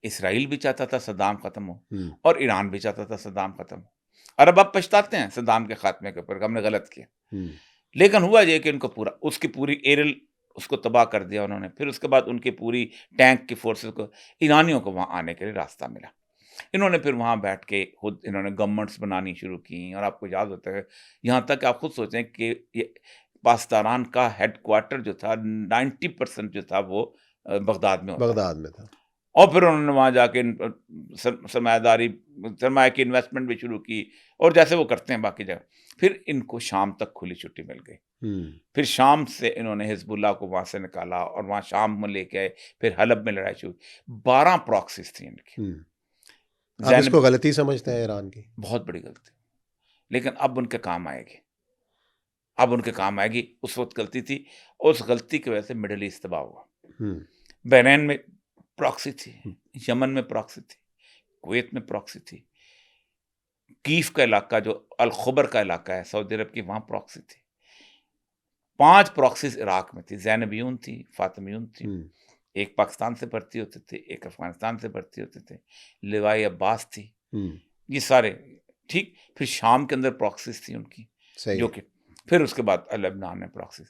इसराइल भी चाहता था सद्दाम ख़त्म हो, हुँ। और ईरान भी चाहता था सद्दाम ख़त्म हो। अरब अब पछताते हैं सद्दाम के खात्मे के ऊपर, हमने गलत किया। हुँ। लेकिन हुआ ये कि इनको पूरा, उसकी पूरी एरियल उसको तबाह कर दिया उन्होंने। फिर उसके बाद उनकी पूरी टैंक की फोर्सेस को, ईरानियों को वहाँ आने के लिए रास्ता मिला। इन्होंने फिर वहाँ बैठ के खुद इन्होंने गवर्नमेंट्स बनानी शुरू की, और आपको याद होता है, यहाँ तक आप खुद सोचें कि ये पास्तारान का हेडक्वार्टर जो था 90% जो था वो बगदाद में होता था। बगदाद में था। और फिर उन्होंने वहाँ जाके सरमाया की इन्वेस्टमेंट भी शुरू की, और जैसे वो करते हैं बाकी जगह। फिर इनको शाम तक खुली छुट्टी मिल गई। फिर शाम से इन्होंने हिजबुल्लाह को वहाँ से निकाला और वहाँ शाम में लेके आए, फिर हलब में लड़ाई शुरू। 12 प्रॉक्सीज थी इनकी। आप इसको गलती समझते हैं ईरान की? बहुत बड़ी गलती, लेकिन अब उनके काम आएगी, अब उनके काम आएगी। उस वक्त गलती थी, उस गलती की वजह से मिडिल ईस्ट तबाह हुआ। बहरैन में प्रॉक्सी थी, यमन में प्रॉक्सी थी, कुवैत में प्रॉक्सी थी, कीफ का इलाका जो अल खुबर का इलाका है सऊदी अरब की, वहाँ प्रॉक्सी थी। 5 प्रॉक्सीज इराक में थी, ज़ैनबियून थी, फातिमियून थी। एक पाकिस्तान से भर्ती होते थे, एक अफगानिस्तान से भर्ती होते थे, लिवाई अब्बास थी, ये सारे ठीक। फिर शाम के अंदर प्रॉक्सीज थी उनकी, जो कि फिर उसके बाद लेबनान में प्रॉक्सीज।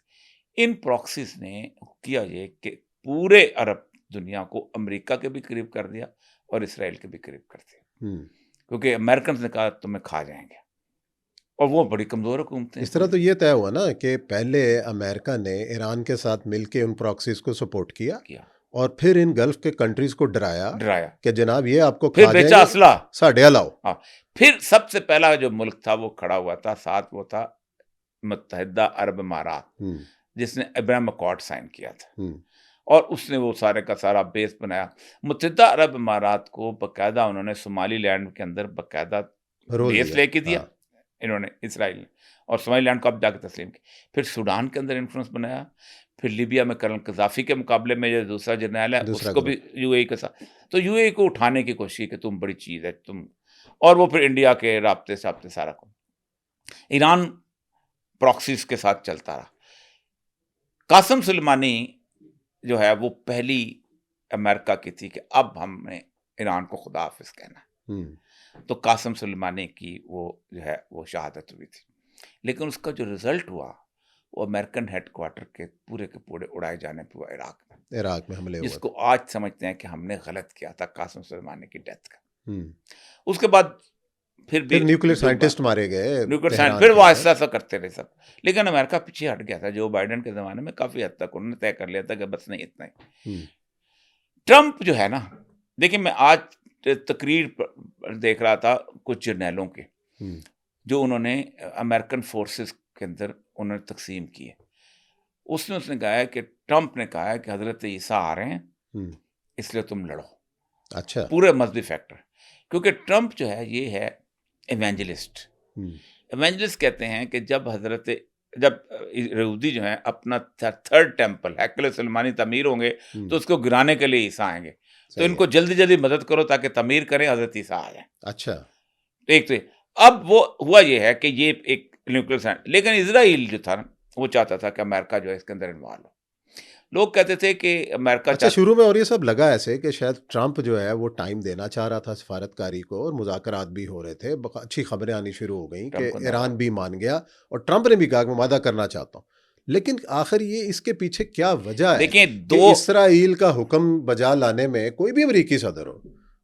इन प्रॉक्सीज ने किया ये कि पूरे अरब दुनिया को अमेरिका के भी करीब कर दिया और इसराइल के भी करीब कर दिया, क्योंकि अमेरिकन ने कहा तुम्हें खा जाएंगे, और वो बड़ी कमजोर हुकूमतें। इस तरह तो ये तय हुआ ना कि पहले अमेरिका ने ईरान के साथ मिलकर उन प्रॉक्सीज को सपोर्ट किया और फिर इन गल्फ के कंट्रीज को डराया कि जनाब ये आपको फिर बेचा असला साढ़े लाओ। हाँ, फिर सबसे पहला जो मुल्क था वो खड़ा हुआ था साथ, वो था मुत्तहिदा अरब इमारात, जिसने अब्राहम अकॉर्ड साइन किया था, और उसने वो सारे का सारा बेस बनाया। मुत्तहिदा अरब इमारात को बाकायदा उन्होंने सोमालीलैंड के अंदर बाकायदा बेस लेके दिया इन्होंने, इसराइल ने, और सोमालीलैंड को अब जाकर तस्लीम की। फिर सूडान के अंदर इन्फ्लुएंस बनाया, फिर लीबिया में कर्नल कज़ाफ़ी के मुकाबले में जो दूसरा जर्नैल है उसको भी यूएई के साथ, तो यूएई को उठाने की कोशिश कि तुम बड़ी चीज़ है तुम, और वो फिर इंडिया के राब्ते साब्ते सारा को ईरान प्रॉक्सीज के साथ चलता रहा। कासिम सुलेमानी जो है वो पहली अमेरिका की थी कि अब हमने ईरान को खुदा हाफिज कहना है, तो कासिम सुलेमानी की वो जो है वो शहादत हुई थी। लेकिन उसका जो रिजल्ट हुआ वो अमेरिकन हेडक्वार्टर के पूरे उड़ाए जाने पे हुआ इराक में हमले हुए, जिसको आज समझते हैं कि हमने गलत किया था कासिम सुलेमानी की डेथ का। उसके बाद फिर न्यूक्लियर साइंटिस्ट मारे गए, फिर वो ऐसा करते रहे सब, लेकिन अमेरिका पीछे हट गया था। जो बाइडेन के जमाने में काफी हद तक उन्होंने तय कर लिया था कि बस नहीं इतना ही। ट्रंप जो है ना, देखिए मैं आज तकरीर देख रहा था कुछ जर्नैलों के, जो उन्होंने अमेरिकन फोर्सेस के अंदर उन्होंने तकसीम किए। उसने कहा है कि ट्रंप ने कहा है कि हजरत ईसा आ रहे हैं इसलिए तुम लड़ो। अच्छा, पूरे मजहबी फैक्टर, क्योंकि ट्रंप जो है ये है इवेंजलिस्ट। इवेंजलिस्ट कहते हैं कि जब यहूदी जो है अपना थर्ड टेम्पल हैकल सुलेमानी तमीर होंगे तो उसको गिराने के लिए ईसा आएंगे, तो इनको जल्दी जल्दी मदद करो ताकि तमीर करें, हजरत ईसा आ जाए। अच्छा, तो एक तो अब वो हुआ ये है कि ये एक न्यूक्लियर साइंस, लेकिन इजराइल जो था वो चाहता था कि अमेरिका जो है इसके अंदर इन्वॉल्व हो। लोग कहते थे कि अमेरिका शुरू में, और ये सब लगा ऐसे कि शायद ट्रंप जो है वो टाइम देना चाह रहा था सफारतकारी को, और मुज़ाकरात भी हो रहे थे, अच्छी खबरें आनी शुरू हो गई कि ईरान भी मान गया और ट्रंप ने भी कहा कि मैं वादा करना चाहता हूँ। लेकिन आखिर ये इसके पीछे क्या वजह है? देखिए, कि इसराइल का हुक्म बजा लाने में कोई भी अमरीकी सदर हो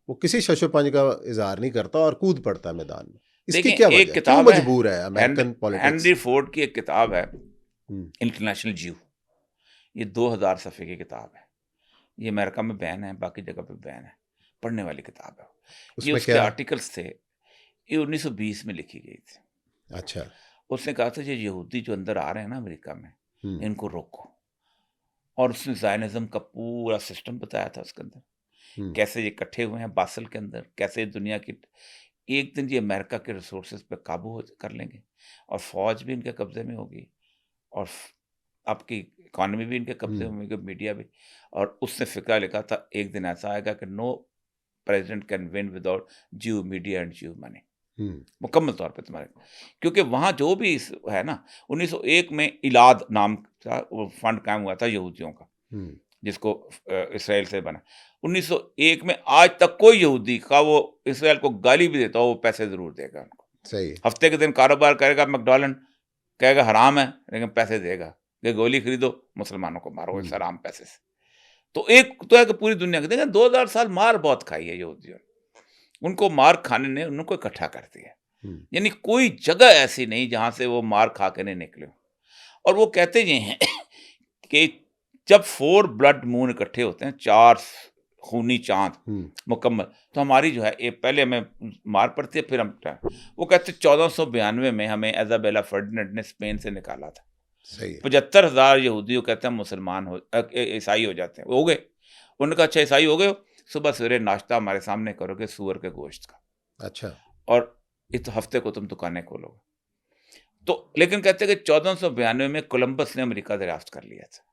वो किसी शशोपंज का इजहार नहीं करता और कूद पड़ता है मैदान में। इसकी क्या वजह? एक किताब मजबूर है अमेरिकन पॉलिटिक्स। हेनरी फोर्ड की एक किताब है इंटरनेशनल ज्यू, ये 2000 सफ़े की किताब है। ये अमेरिका में बैन है, बाकी जगह पे बैन है, पढ़ने वाली किताब है। ये उसके आर्टिकल्स थे, ये 1920 में लिखी गई थी। अच्छा, उसने कहा था ये यहूदी जो अंदर आ रहे हैं ना अमेरिका में, इनको रोको, और उसने ज़ायनिज़्म का पूरा सिस्टम बताया था उसके अंदर, कैसे ये इकट्ठे हुए हैं बासल के अंदर, कैसे दुनिया की एक दिन ये अमेरिका के रिसोर्सेज पे काबू कर लेंगे और फौज भी इनके कब्जे में होगी और आपकी इकॉनमी भी इनके कब्जे में होगी, मीडिया भी। और उसने फिक्रा लिखा था एक दिन ऐसा आएगा कि no president can win without Jew media and Jew money, मुकम्मल तौर पे तुम्हारे, क्योंकि वहाँ जो भी है ना, 1901 में इलाद नाम का वो फंड कायम हुआ था यहूदियों का, जिसको इसराइल से बना। 1901 में आज तक कोई यहूदी का वो इसराइल को गाली भी देता हो वो पैसे जरूर देगा उनको। सही, हफ्ते के दिन कारोबार करेगा, मैकडॉनल्ड कहेगा हराम है लेकिन पैसे देगा कि गोली खरीदो मुसलमानों को मारो इस हराम पैसे से। तो एक तो है कि पूरी दुनिया के, देखिए 2000 साल मार बहुत खाई है यहूदियों। उनको मार खाने ने उनको इकट्ठा कर दिया। यानी कोई जगह ऐसी नहीं जहां से वो मार खा के नहीं निकले। और वो कहते ये हैं कि जब 4 ब्लड मून इकट्ठे होते हैं, 4 खूनी चांद मुकम्मल, तो हमारी जो है ये पहले हमें मार पड़ती है, फिर हम वो कहते 1492 में हमें इजाबेला फर्डिनेंड ने स्पेन से निकाला था। 75,000 यहूदी कहते हैं मुसलमान हो ईसाई हो जाते हैं, वो हो गए। उन्होंने कहा अच्छा ईसाई हो गए हो, सुबह सवेरे नाश्ता हमारे सामने करोगे सूअर के गोश्त का, अच्छा, और इस हफ्ते को तुम दुकानें खोलोगे। तो लेकिन कहते हैं कि 1492 में कोलंबस ने अमेरिका दरियाफ्त कर लिया था,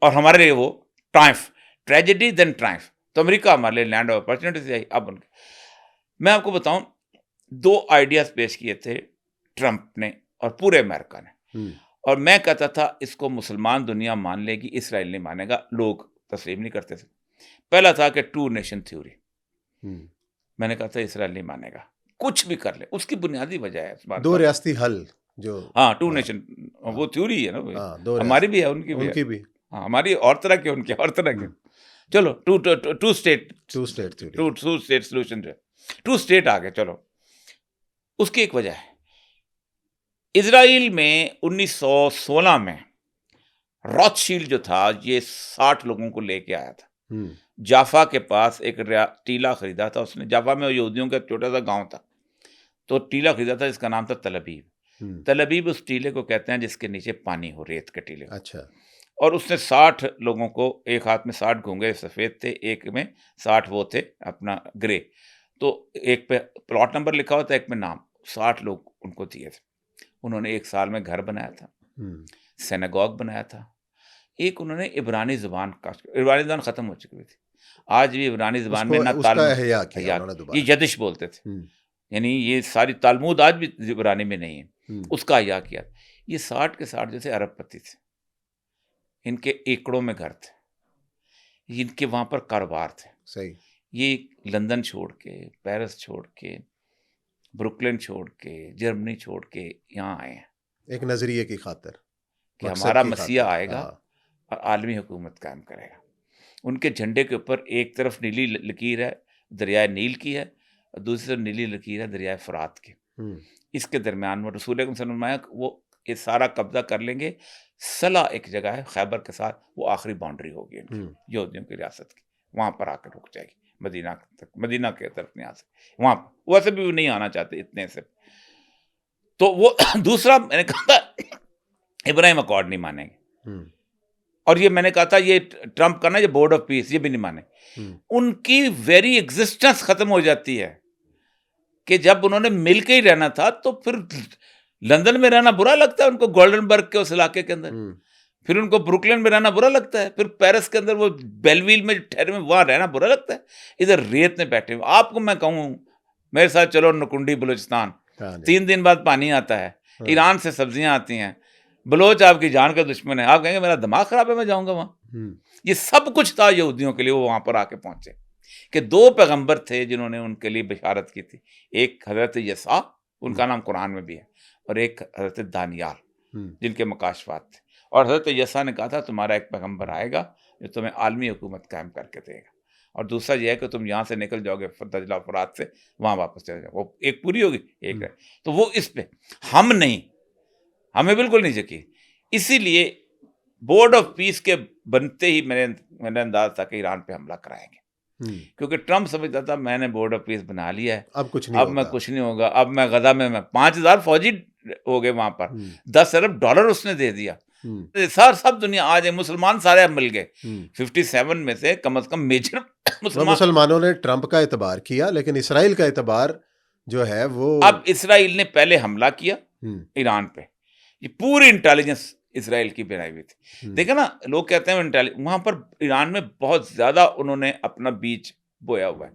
और हमारे लिए वो ट्रायम्फ, ट्रेजेडी देन ट्रायम्फ। तो अमेरिका हमारे लिए लैंड ऑफ अपॉर्चुनिटी आई। अब उनके मैं आपको बताऊं 2 आइडियाज पेश किए थे ट्रंप ने और पूरे अमेरिका ने, और मैं कहता था इसको मुसलमान दुनिया मान लेगी, इसराइल नहीं मानेगा, लोग तस्लीम नहीं करते थे। पहला था कि 2 नेशन थ्योरी, मैंने कहा था इसराइल नहीं मानेगा, कुछ भी कर ले, उसकी बुनियादी वजह है 2 रियासती हल जो, हाँ 2 नेशन, वो थ्योरी है ना, हमारी भी है उनकी भी, हाँ हमारी और तरह की, उनकी और तरह की। चलो टू स्टेट सोल्यूशन, 2 स्टेट आ गए। चलो उसकी एक वजह है, इजराइल में 1916 में रॉथशील्ड जो था ये 60 लोगों को लेके आया था। जाफा के पास एक टीला खरीदा था उसने, जाफा में यहूदियों का छोटा सा गांव था, तो टीला खरीदा था जिसका नाम था तल अबीब। तल अबीब उस टीले को कहते हैं जिसके नीचे पानी हो, रेत के टीले। अच्छा। और उसने 60 लोगों को, एक हाथ में 60 घूंगे सफ़ेद थे, एक में 60 वो थे अपना ग्रे, तो एक पे प्लॉट नंबर लिखा हुआ था, एक में नाम, 60 लोग उनको दिए थे। उन्होंने 1 साल में घर बनाया था, सिनेगॉग बनाया था, एक उन्होंने इब्रानी ज़ुबान ख़त्म हो चुकी थी, आज भी इब्रानी ज़ुबान में ना तालमुद, ये यदिश बोलते थे, यानी ये सारी तालमुद आज भी इब्रानी में नहीं है, उसका हया किया। ये 60 के 60 जैसे अरबपति थे, इनके एकड़ों में घर थे, इनके वहाँ पर कारोबार थे। सही। ये लंदन छोड़ के, पेरिस छोड़ के, ब्रुकलिन छोड़ के, जर्मनी छोड़ के यहाँ आए हैं एक नजरिए की खातिर कि हमारा मसीहा आएगा और आलमी हुकूमत कायम करेगा। उनके झंडे के ऊपर एक तरफ नीली लकीर है दरियाए नील की है, और दूसरी तरफ नीली लकीर है दरियाए फरात की। इसके दरमियान में रसूल अकरम सल्लल्लाहु अलैहि वसल्लम वो ये सारा कब्जा कर लेंगे। सला एक जगह है खैबर के साथ, वो आखिरी बाउंड्री होगी इनकी यहूदियों की रियासत की, वहाँ पर आकर रुक जाएगी, मदीना तक, मदीना के तरफ नहीं आ सकती, वहाँ वैसे भी नहीं आना चाहते इतने से। तो वो दूसरा मैंने कहा था इब्राहिम अकॉर्ड नहीं मानेंगे, और ये मैंने कहा था ये ट्रंप का ना ये बोर्ड ऑफ पीस, ये भी नहीं माने। उनकी वेरी एग्जिस्टेंस खत्म हो जाती है कि जब उन्होंने मिल के ही रहना था, तो फिर लंदन में रहना बुरा लगता है उनको, गोल्डनबर्ग के उस इलाके के अंदर, फिर उनको ब्रुकलिन में रहना बुरा लगता है, फिर पेरिस के अंदर वो बेलवील में ठहरे में वहाँ रहना बुरा लगता है, इधर रेत में बैठे हुए। आपको मैं कहूँ मेरे साथ चलो नकुंडी बलूचिस्तान, 3 दिन बाद पानी आता है, ईरान से सब्जियां आती हैं, बलोच आपकी जान का दुश्मन है, आप कहेंगे मेरा दिमाग खराब है मैं जाऊंगा वहाँ। ये सब कुछ था यहूदियों के लिए, वो वहाँ पर आके पहुंचे कि 2 पैगंबर थे जिन्होंने उनके लिए बिशारत की थी, एक हजरत यसा, उनका नाम कुरान में भी है, और एक हजरत दानियाल जिनके मकाशफात थे। और हजरत यसा ने कहा था तुम्हारा एक पैगंबर आएगा जो तुम्हें आलमी हुकूमत कायम करके देगा, और दूसरा यह है कि तुम यहाँ से निकल जाओगे दजला फरात से, वहाँ वापस चले जाओ। वो एक पूरी होगी, एक है। तो वो इस पे हम नहीं, हमें बिल्कुल नहीं यकीन। इसीलिए बोर्ड ऑफ पीस के बनते ही मैंने अंदाज था कि ईरान पे हमला कराएंगे, क्योंकि ट्रंप समझता था मैंने बोर्ड ऑफ पीस बना लिया है, अब कुछ नहीं होगा, मैं कुछ नहीं होगा, अब मैं गजा में 5000 फौजी हो गए वहां पर, $10 अरब उसने दे दिया, सब दुनिया आज मुसलमान सारे अब मिल गए, 57 में से कम मेजर मुसलमानों ने ट्रंप का एतबार किया, लेकिन इसराइल का एतबार जो है वो, अब इसराइल ने पहले हमला किया ईरान पे, ये पूरी इंटेलिजेंस इसराइल की बनाई हुई थी। देखा ना, लोग कहते हैं वहां पर ईरान में बहुत ज्यादा उन्होंने अपना बीज बोया हुआ है।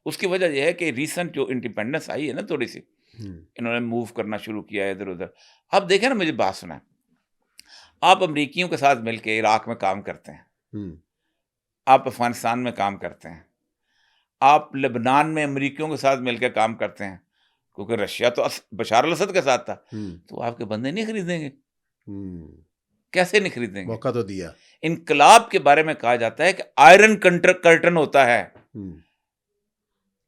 उसकी वजह यह है कि रिसेंट जो इंडिपेंडेंस आई है ना, थोड़ी सी इन्होंने मूव करना शुरू किया है इधर उधर। अब देखें ना, मुझे बात सुना, आप अमरीकियों के साथ मिलकर इराक में काम करते हैं, आप अफगानिस्तान में काम करते हैं, आप लेबनान में अमरीकियों के साथ मिलकर काम करते हैं, क्योंकि रशिया तो बशार अल असद के साथ था, तो आपके बंदे नहीं खरीदेंगे, कैसे नहीं खरीदेंगे? मौका तो दिया। इनकलाब के बारे में कहा जाता है कि आयरन कर्टन होता है,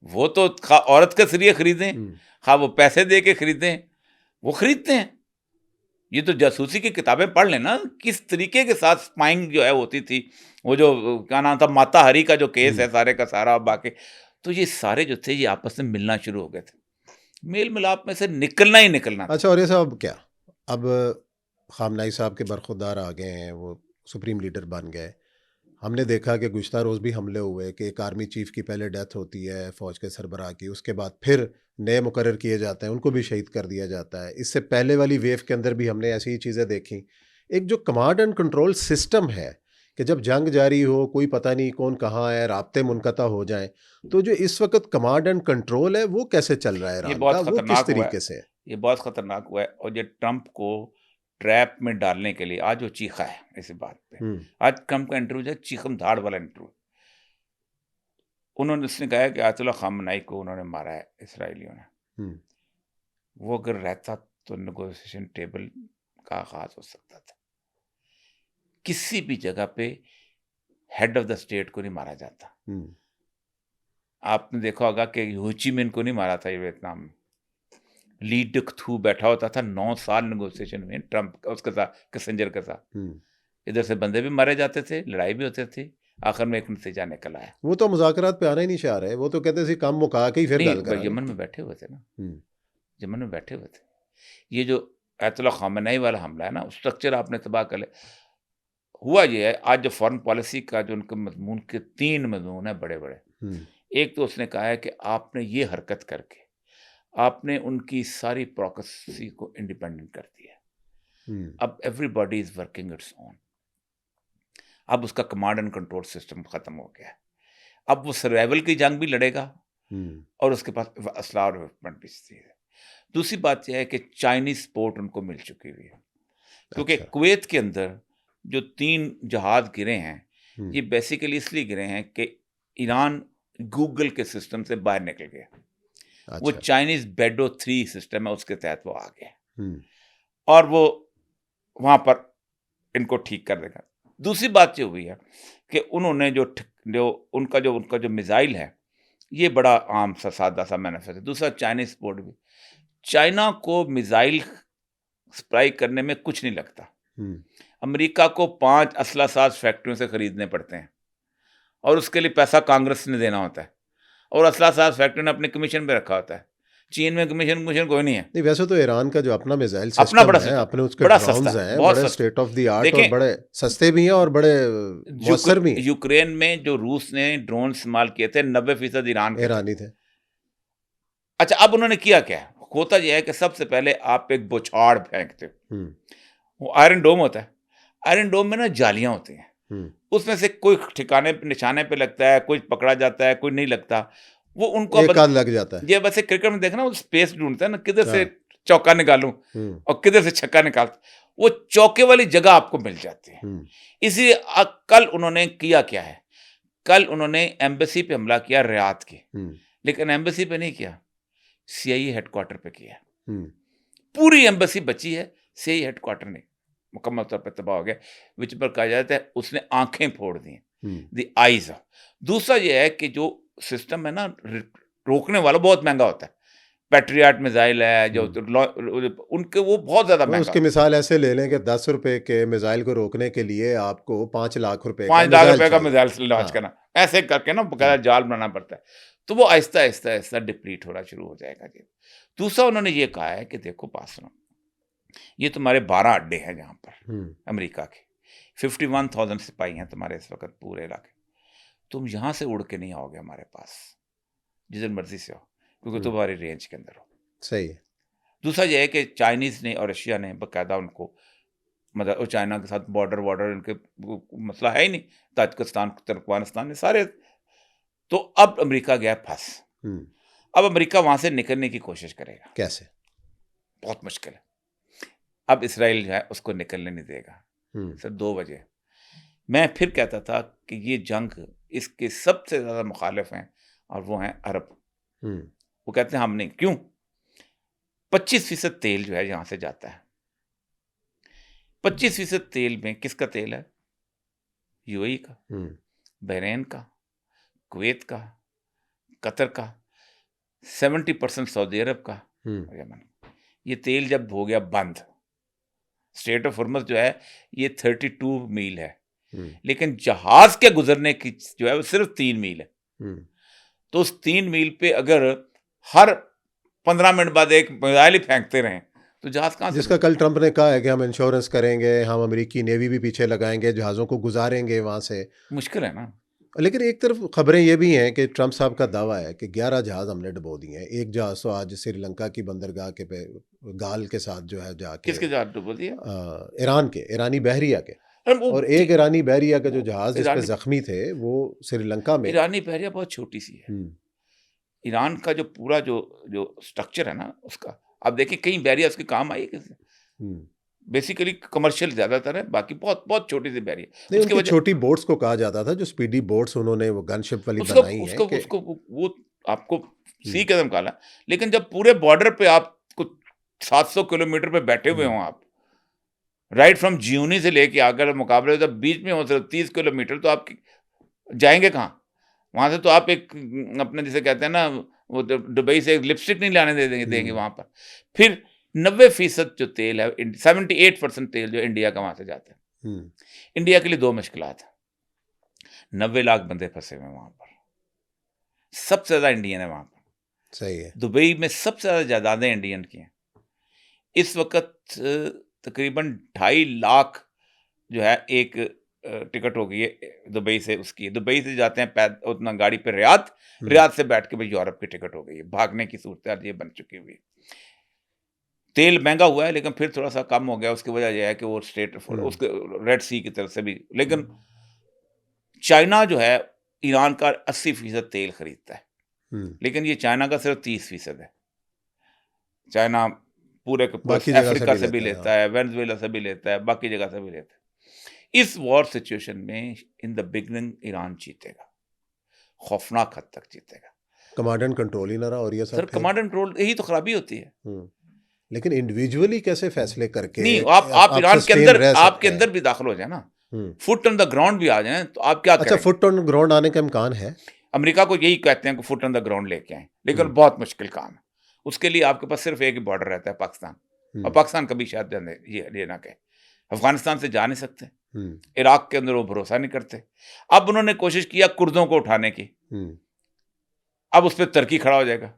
वो तो औरत के जरिए खरीदें, हम्म, हाँ वो पैसे दे के खरीदें, वो खरीदते हैं। ये तो जासूसी की किताबें पढ़ लेना, किस तरीके के साथ स्पाइंग जो है होती थी। वो जो क्या नाम था, माता हरी का जो केस हम्म। है सारे का सारा, बाकी तो ये सारे जो थे ये आपस में मिलना शुरू हो गए थे, मेल मिलाप में से निकलना ही निकलना था। अच्छा, और ये साहब क्या, अब खामनाई साहब के बरखुरदार आ गए हैं, वो सुप्रीम लीडर बन गए। हमने देखा कि गुज़श्ता रोज़ भी हमले हुए कि एक आर्मी चीफ़ की पहले डेथ होती है फ़ौज के सरबराह की, उसके बाद फिर नए मुकर्रर किए जाते हैं, उनको भी शहीद कर दिया जाता है। इससे पहले वाली वेव के अंदर भी हमने ऐसी ही चीज़ें देखी। एक जो कमांड एंड कंट्रोल सिस्टम है कि जब जंग जारी हो, कोई पता नहीं कौन कहाँ है, राब्ते मुनक़ता हो जाएँ, तो जो इस वक़्त कमांड एंड कंट्रोल है, वो कैसे चल रहा है ये ईरान का? बहुत वो किस खतरनाक हुआ है, तरीके से है? ये बहुत खतरनाक हुआ है। और ये ट्रंप को ट्रैप में डालने के लिए आज वो चीखा है इस बात पे। हुँ, आज ट्रंप का इंटरव्यू जो है चीखम धाड़ वाला इंटरव्यू। उन्होंने उसने कहा है कि आयतुल्लाह खामनाई को उन्होंने मारा है इसराइलियों ने। हुँ, वो अगर रहता तो नेगोशिएशन टेबल का आगाज हो सकता था। किसी भी जगह पे हेड ऑफ द स्टेट को नहीं मारा जाता। हुँ, आपने देखा होगा कि हो ची मिन्ह को नहीं मारा था ये वियतनाम में। ली डक थू बैठा होता था 9 साल नेगोशिएशन में ट्रंप का उसके साथ, किसिंजर के साथ। हुँ। इधर से बंदे भी मारे जाते थे, लड़ाई भी होती थी। आखिर में एक नतीजा निकल आया। वो तो मुज़ाकरात पे आना ही नहीं चाह रहे, वो तो कहते थे काम मुका के ही फिर नहीं, गल वो करांगे। यमन में बैठे हुए थे ना, हुँ, यमन में बैठे हुए थे। ये जो अयतुल्लाह खामेनेई वाला हमला है ना, स्ट्रक्चर आपने तबाह कर लिया। हुआ ये है, आज जो फॉरेन पॉलिसी का जो उनका मज़मून के 3 मज़मून हैं बड़े-बड़े। हुँ, एक तो उसने कहा है कि आपने ये हरकत करके, आपने उनकी सारी प्रोक्रेसी को इंडिपेंडेंट कर दिया है। हुँ, अब everybody is working its own. अब उसका कमांड एंड कंट्रोल सिस्टम खत्म हो गया है। अब वो सर्वाइवल की जंग भी लड़ेगा हुँ। और उसके पास असला और इक्विपमेंट भी है। दूसरी बात यह है कि चाइनीज़ पोर्ट उनको मिल चुकी हुई है। क्योंकि अच्छा। कुवैत के अंदर जो 3 जहाज़ गिरे हैं, हुँ, ये बेसिकली इसलिए गिरे हैं कि ईरान गूगल के सिस्टम से बाहर निकल गया। वो अच्छा। चाइनीज़ बेडो 3 सिस्टम है, उसके तहत वो आ गए हुँ, और वो वहाँ पर इनको ठीक कर देगा। दूसरी बात ये हुई है कि उन्होंने जो उनका जो मिसाइल है, ये बड़ा आम सा सादा सा मैन्युफैक्चर है। दूसरा चाइनीज़ पोर्ट भी। चाइना को मिसाइल सप्लाई करने में कुछ नहीं लगता। हुँ। अमेरिका को 5 असला साज फैक्ट्रियों से खरीदने पड़ते हैं और उसके लिए पैसा कांग्रेस ने देना होता है और असला साज फैक्ट्री ने अपने कमीशन पे रखा होता है। चीन में कमीशन कोई नहीं है। नहीं, वैसे तो ईरान का जो अपना मिसाइल अपना सिस्टम बड़ा है, सिस्टम, अपने उसके बड़ा सस्ता ड्रोन्स है, हैं, बहुत बड़े सस्ता। स्टेट ऑफ द आर्ट और देखें, बड़े सस्ते भी हैं और बड़े मौसर भी हैं। यूक्रेन में जो रूस ने ड्रोन इस्तेमाल किए थे 90% ईरान के थे। ईरानी थे। अच्छा, अब उन्होंने किया क्या है? होता यह है कि सबसे पहले आप एक बौछार फेंकते हो। हुँ, वो आयरन डोम होता है। आयरन डोम में ना जालियाँ होती हैं। हुँ। उसमें से कोई ठिकाने पे निशाने पे लगता है, कोई पकड़ा जाता है, कोई नहीं लगता। वो उनको एक अब आध लग जाता है। ये वैसे क्रिकेट में देखना, वो स्पेस ढूँढता है ना, किधर से हाँ। चौका निकालूँ हुँ, और किधर से छक्का निकालूँ। वो चौके वाली जगह आपको मिल जाती है। हुँ, इसलिए कल उन्होंने किया क्या है? कल उन्होंने एम्बेसी पे हमला किया रियाद की, हुँ, लेकिन एम्बेसी पे नहीं किया, सीआईए हेडक्वार्टर पे किया। हुँ, पूरी एम्बेसी बची है, सीआईए हेडक्वार्टर नहीं, मुकम्मल तौर पे तबाह हो गया। विच पर कहा जाता है उसने आँखें फोड़ दी, हुँ। The eyes. दूसरा ये है कि जो सिस्टम है ना, रोकने वाला बहुत महँगा होता है। पैट्रियट मिसाइल है जो हुँ। तो उनके वो बहुत ज़्यादा वो महँगा उसकी होता है। मिसाल ऐसे ले लें कि ₹10 के मिसाइल को रोकने के लिए आपको ₹5 लाख का 5 लाख मिसाइल रुपए का चाहिए। मिसाइल लॉन्च हाँ। करना, ऐसे करके ना हुँ, बकायदा जाल बनाना पड़ता है। तो वो आहिस्ता-आहिस्ता डिप्लीट होना शुरू हो जाएगा जी। दूसरा उन्होंने ये कहा है कि देखो बात सुनो, ये तुम्हारे 12 अड्डे हैं जहाँ पर हुँ, अमेरिका के, 51,000 सिपाही हैं तुम्हारे इस वक़्त पूरे इलाके। तुम यहाँ से उड़ के नहीं आओगे हमारे पास, जिधर मर्ज़ी से आओ, क्योंकि हुँ। तुम हमारी रेंज के अंदर हो। सही है। दूसरा ये है कि चाइनीज़ ने और रशिया ने बाकायदा उनको, मतलब चाइना के साथ बॉर्डर वॉर्डर इनके वो मसला है ही नहीं, ताजिकिस्तान, तुर्कमेनिस्तान में सारे। तो अब अमेरिका गया फँस। हुँ। अब अमेरिका वहाँ से निकलने की कोशिश करेगा, कैसे? बहुत मुश्किल है। अब इसराइल जो है उसको निकलने नहीं देगा। हुँ, सिर्फ 2 वजह। मैं फिर कहता था कि ये जंग, इसके सबसे ज़्यादा मुखालिफ हैं और वो हैं अरब। हुँ, वो कहते हैं हम नहीं, क्यों? 25% तेल जो है यहाँ से जाता है। 25% तेल में किसका तेल है? यूएई का, हुँ, बहरीन का, कुवैत का, कतर का। 70% सऊदी अरब का हम्म, और यमन। ये तेल जब हो गया बंद, स्ट्रेट ऑफ हॉर्मज़ जो है ये 32 मील है, हम्म, लेकिन जहाज के गुजरने की जो है वो सिर्फ 3 मील है। हम्म। तो उस 3 मील पे अगर हर 15 मिनट बाद एक मिसाइल ही फेंकते रहें तो जहाज कहाँ से जिसका कल गुजरेगा? ट्रंप ने कहा है कि हम इंश्योरेंस करेंगे, हम अमेरिकी नेवी भी पीछे लगाएंगे, जहाज़ों को गुजारेंगे वहाँ से। मुश्किल है ना। लेकिन एक तरफ खबरें ये भी हैं कि ट्रंप साहब का दावा है कि 11 जहाज़ हमने डुबो दिए हैं। एक जहाज़ तो आज श्रीलंका की बंदरगाह के पे गाल के साथ जो है जाके किसके जहाज डूब दिए? ईरान के, ईरानी बहरिया के, अरे वो और एक ईरानी बहरिया का जो वो जहाज़ जिस पे ईरानी ज़ख्मी थे वो श्रीलंका में। ईरानी बहरिया बहुत छोटी सी है। हुँ, ईरान का जो पूरा जो जो स्ट्रक्चर है ना उसका, आप देखिए कई बहरिया उसके काम आई है किसी, हुँ। बेसिकली कमर्शियल ज्यादातर है, बाकी बहुत बहुत छोटी सी बहरिया नहीं, उसकी उनकी वजह। छोटी बोट्स को कहा जाता था, जो स्पीडी बोट्स उन्होंने वो गनशिप वाली उसका बनाई हैं उसका कि। उसको वो आपको सी हुँ, कदम काला, लेकिन जब पूरे बॉर्डर पे आपको 700 किलोमीटर पे बैठे हुए हुँ, हो आप, राइट फ्रॉम जियोनी से लेके आकर मुकाबले जब बीच में हो सिर्फ 30 किलोमीटर, तो आप जाएंगे कहाँ? वहां से तो आप एक अपने जिसे कहते हैं ना, वो दुबई से एक लिपस्टिक नहीं लाने देंगे हुँ, वहां पर। फिर 90% जो तेल है, 78% तेल जो इंडिया का वहां से जाता है। हुँ। इंडिया के लिए दो मुश्किलात है, 90 लाख बंदे फंसे हुए हैं वहां पर, सबसे ज्यादा इंडियन है वहां पर। सही है। दुबई में सबसे ज्यादा जायदादें इंडियन की हैं इस वक्त। तकरीबन 2.5 लाख जो है एक टिकट हो गई है दुबई से, उसकी दुबई से जाते हैं उतना गाड़ी पे रियाद, हुँ, रियाद से बैठ के भाई यूरोप की टिकट हो गई है, भागने की सूरत ये बन चुकी हुई है। तेल महंगा हुआ है लेकिन फिर थोड़ा सा कम हो गया, उसकी वजह यह है कि वो स्टेट हुँ, उसके रेड सी की तरफ से भी। लेकिन चाइना जो है ईरान का 80% तेल खरीदता है, हुँ। लेकिन ये चाइना का सिर्फ 30% है। चाइना पूरे के पूरे बाकी जगह से अफ्रीका भी से भी लेते हैं, लेता हाँ। है, वेनेजुएला से भी लेता है, बाकी जगह से भी लेता है। इस वॉर सिचुएशन में इन द बिगनिंग ईरान जीतेगा, खौफनाक हद तक जीतेगा। कमांड एंड कंट्रोल ही ना रहा और ये सर सब फिर। कमांड एंड कंट्रोल यही तो खराबी होती है। हुँ। लेकिन इंडिविजुअली कैसे फैसले करके नहीं, आप आप ईरान के सस्टेन अंदर, रह आपके सकते हैं? अंदर भी दाखिल हो जाए ना, हुँ। फुट ऑन द ग्राउंड भी आ जाए, तो आप क्या अच्छा, करेंगे? फुट ऑन ग्राउंड आने का इम्कान है? अमेरिका को यही कहते हैं कि फुट ऑन द ग्राउंड लेके आए, हुँ, लेकिन बहुत मुश्किल काम है। उसके लिए आपके पास सिर्फ एक ही बॉर्डर रहता है, पाकिस्तान। और हुँ, पाकिस्तान कभी शायद ये ना कहे, अफगानिस्तान से जा नहीं सकते, हुँ, इराक के अंदर वो भरोसा नहीं करते। अब उन्होंने कोशिश किया कुर्दों को उठाने की, हुँ, अब उस पर तुर्की खड़ा हो जाएगा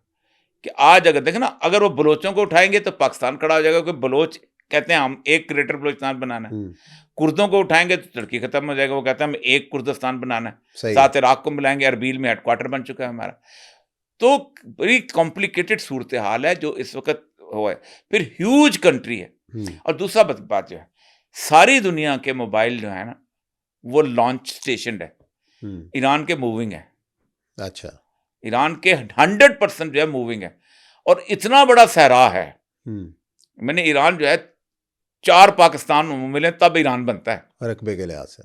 कि आज अगर देखें ना, अगर वो बलोचों को उठाएंगे तो पाकिस्तान खड़ा हो जाएगा, क्योंकि बलोच कहते हैं हम एक ग्रेटर बलोचिस्तान बनाना है। हुँ। कुर्दों को उठाएंगे तो तुर्की खत्म हो जाएगा, वो कहते हैं हम एक कुर्दिस्तान बनाना है। सही है। साथ इराक को मिलाएंगे, अरबील में हेडक्वार्टर बन चुका है हमारा। तो बड़ी कॉम्प्लिकेटेड सूरत हाल है जो इस वक्त हो है। फिर ह्यूज कंट्री है। हुँ, और दूसरा बात जो है, सारी दुनिया के मोबाइल जो है ना वो लॉन्च स्टेशन है, हुँ। ईरान के मूविंग है। अच्छा। ईरान के 100% जो है मूविंग है, और इतना बड़ा सहरा है। हुँ। मैंने ईरान जो है 4 पाकिस्तान मिले तब ईरान बनता है, रकबे के लिहाज से।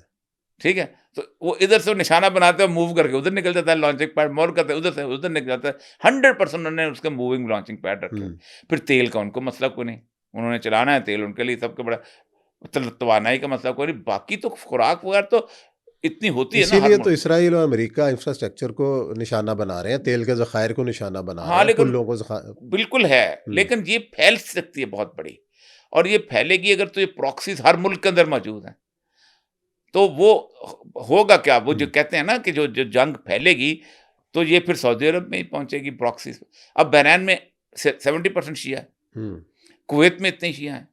ठीक है? तो वो इधर से निशाना बनाते हैं, मूव करके उधर निकल जाता है लॉन्चिंग पैड, मोर करते हैं उधर से उधर निकल जाता है। 100% उन्होंने उसके मूविंग लॉन्चिंग पैड रखे हुए। हुँ। फिर तेल का उनको मसला कोई नहीं, उन्होंने चलाना है तेल, उनके लिए सबके बड़ा तवानाई का मसला कोई नहीं। बाकी तो खुराक वगैरह तो इतनी होती है ना हर इसीलिए तो मुल्क। इसराइल और अमेरिका इंफ्रास्ट्रक्चर को निशाना बना रहे हैं, तेल के ज़खायर को निशाना बना रहे हाँ, हैं, लेकिन पुल्लों को ज़खा। बिल्कुल है, हुँ, लेकिन ये फैल सकती है बहुत बड़ी, और ये फैलेगी अगर, तो ये प्रॉक्सीज़ हर मुल्क के अंदर मौजूद हैं। तो वो होगा क्या? वो जो हुँ, कहते हैं ना कि जो जो जंग फैलेगी, तो ये फिर सऊदी अरब में ही पहुँचेगी प्रॉक्सीज़। अब बहरैन में 70% शिया है, हुँ, कुवैत में इतने शिया हैं,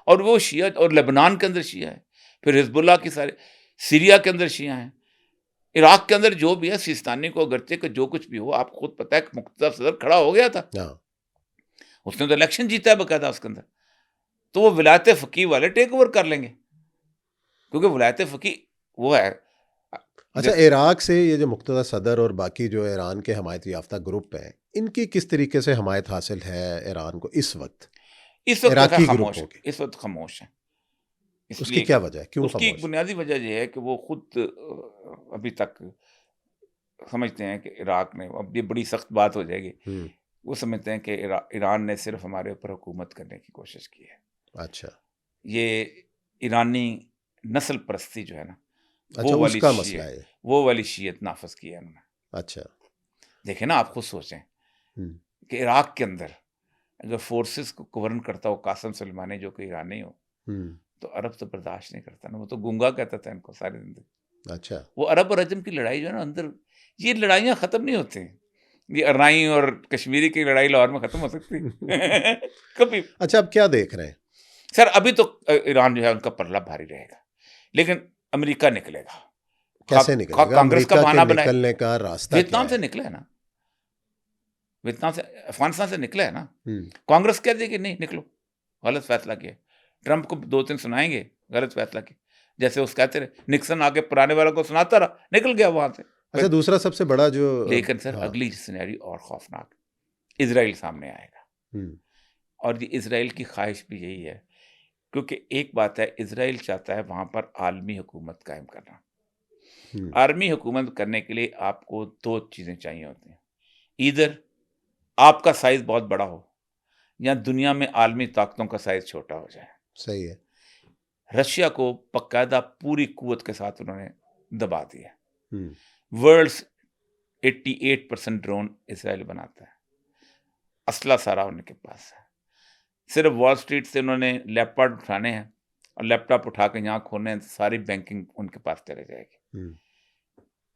और वो शिया, और लेबनान के अंदर शिया है, फिर हिज़्बुल्लाह के सारे, सीरिया के अंदर शिया हैं, इराक के अंदर जो भी है, सिस्तानी को अगरचे कि जो कुछ भी हो, आपको खुद पता है कि मुक़्तदा सदर खड़ा हो गया था। हाँ। उसने तो इलेक्शन जीता है बाकायदा उसके अंदर। तो वो विलायत फ़क़ीह वाले टेक ओवर कर लेंगे, क्योंकि विलायत फ़क़ीह वो है अच्छा, जैसे इराक से ये जो मुक़्तदा सदर और बाकी जो ईरान के हमायत याफ़्ता ग्रुप हैं, इनकी किस तरीके से हमायत हासिल है ईरान को इस वक़्त? इस वक़्त तो ख़ैर इराकी ख़ामोश ग्रुपों है, की। इस वक़्त ख़ामोश हैं। उसकी इसलिए क्या वजह है? क्यों उसकी एक ख़ामोश? बुनियादी वजह ये है कि वो खुद अभी तक समझते हैं कि इराक ने, अब ये बड़ी सख्त बात हो जाएगी, हुँ, वो समझते हैं कि ईरान ने सिर्फ हमारे ऊपर हुकूमत करने की कोशिश की है। अच्छा। ये ईरानी नस्ल परस्ती जो है ना, अच्छा, उसका मसला है ये। वो वाली शीयत नाफज की है उन्होंने। अच्छा। देखें ना, आप खुद सोचें, कि इराक के अंदर अगर फोर्सेस को गवर्न करता हो कासिम सुलेमानी जो कि ईरानी हो, तो अरब तो बर्दाश्त नहीं करता ना, वो तो गूंगा कहता था इनको सारी जिंदगी। अच्छा। वो अरब और अजम की लड़ाई जो है ना अंदर, ये लड़ाइयाँ खत्म नहीं होती। ये अरनाई और कश्मीरी की लड़ाई लाहौर में खत्म हो सकती कभी। अच्छा, अब क्या देख रहे हैं? सर अभी तो ईरान जो है उनका पल्ला भारी रहेगा, लेकिन अमेरिका निकलेगा। कैसे निकलेगा? कांग्रेस का अमेरिका के बहाना बनाए। निकलने का रास्ता क्या वियतनाम से है? निकला है ना, वियतनाम से, अफगानिस्तान से निकला है ना। हम्म, कांग्रेस कह देगी नहीं निकलो, गलत फैसला किया। ट्रंप को 2-3 सुनाएंगे, गलत फैसला किया। जैसे उस कहते रहे निक्सन आके पुराने वालों को सुनाता रहा, निकल गया वहां से। अच्छा, दूसरा सबसे बड़ा जो लेकिन सर हाँ, अगली सिनेरियो और खौफनाक, इजराइल सामने आएगा। हम्म, और ये इजराइल की ख्वाहिश भी यही है, क्योंकि एक बात है, इजराइल चाहता है वहां पर आलमी हुकूमत कायम करना। हम्म, आर्मी हुकूमत करने के लिए आपको 2 चीजें चाहिए होती हैं। इधर आपका साइज बहुत बड़ा हो, या दुनिया में आलमी ताकतों का साइज छोटा हो जाए। सही है। रशिया को बाकायदा पूरी कुव्वत के साथ उन्होंने दबा दिया। हम्म, वर्ल्ड्स 88% ड्रोन इसराइल बनाता है, असला सारा उनके पास है। सिर्फ वॉल स्ट्रीट से उन्होंने लैपटॉप उठाने हैं, और लैपटॉप उठा के यहाँ खोलने हैं, सारी बैंकिंग उनके पास चले जाएगी। हम्म,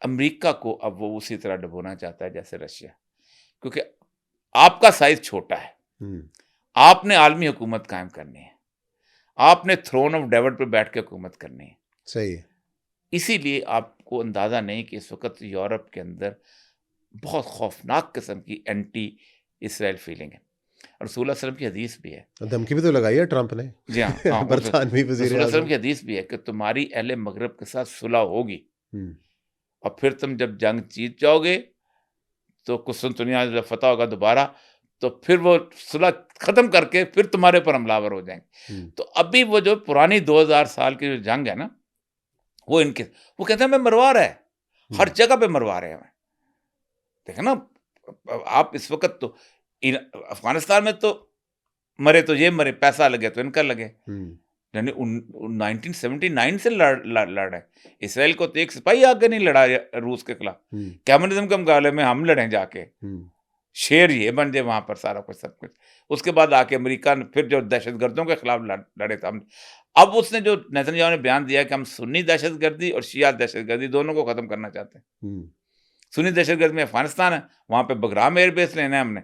अमेरिका को अब वो उसी तरह डुबोना चाहता है जैसे रशिया, क्योंकि आपका साइज छोटा है, हम्म, आपने आलमी हुकूमत कायम करनी है, आपने थ्रोन ऑफ डेविड पे बैठ के हुकूमत करनी है। सही है। इसीलिए आपको अंदाजा नहीं कि इस वक्त यूरोप के अंदर बहुत खौफनाक किस्म की एंटी इसराइल फीलिंग है। और रसूल वसल्लम की हदीस भी है। धमकी भी तो लगाई है ट्रंप ने। जी हाँ, बरतानवी वजीर रसूल वसल्लम आजम। की हदीस भी है कि तुम्हारी अहले मगरब के साथ सुलह होगी, हम्म, और फिर तुम जब जंग जीत जाओगे तो कुस्तुनतुनिया जब फतह होगा दोबारा, तो फिर वो सुलह खत्म करके फिर तुम्हारे ऊपर हमलावर हो जाएंगे। तो अभी वो जो पुरानी 2000 साल की जो जंग है ना, वो इनके, वो कहते हैं हमें मरवा रहा है, हर जगह पे मरवा रहे हैं हमें। देखे ना आप इस वक्त तो अफगानिस्तान में तो मरे तो ये मरे, पैसा लगे तो इनका लगे। यानी 1979 से लड़ रहे हैं। इसराइल को तो एक सिपाही आगे नहीं लड़ा रूस के खिलाफ। कम्युनिज्म के मुकाबले में हम लड़े जाके, शेर ये बन जाए वहां पर सारा कुछ सब कुछ। उसके बाद आके अमेरिका ने फिर जो दहशतगर्दों के खिलाफ लड़े थे हम। अब उसने जो नेतन्याहू ने बयान दिया कि हम सुन्नी दहशतगर्दी और शिया दहशतगर्दी दोनों को खत्म करना चाहते हैं। सुन्नी दहशतगर्दी में अफगानिस्तान है, वहां पे बगराम एयरबेस लेना है हमने,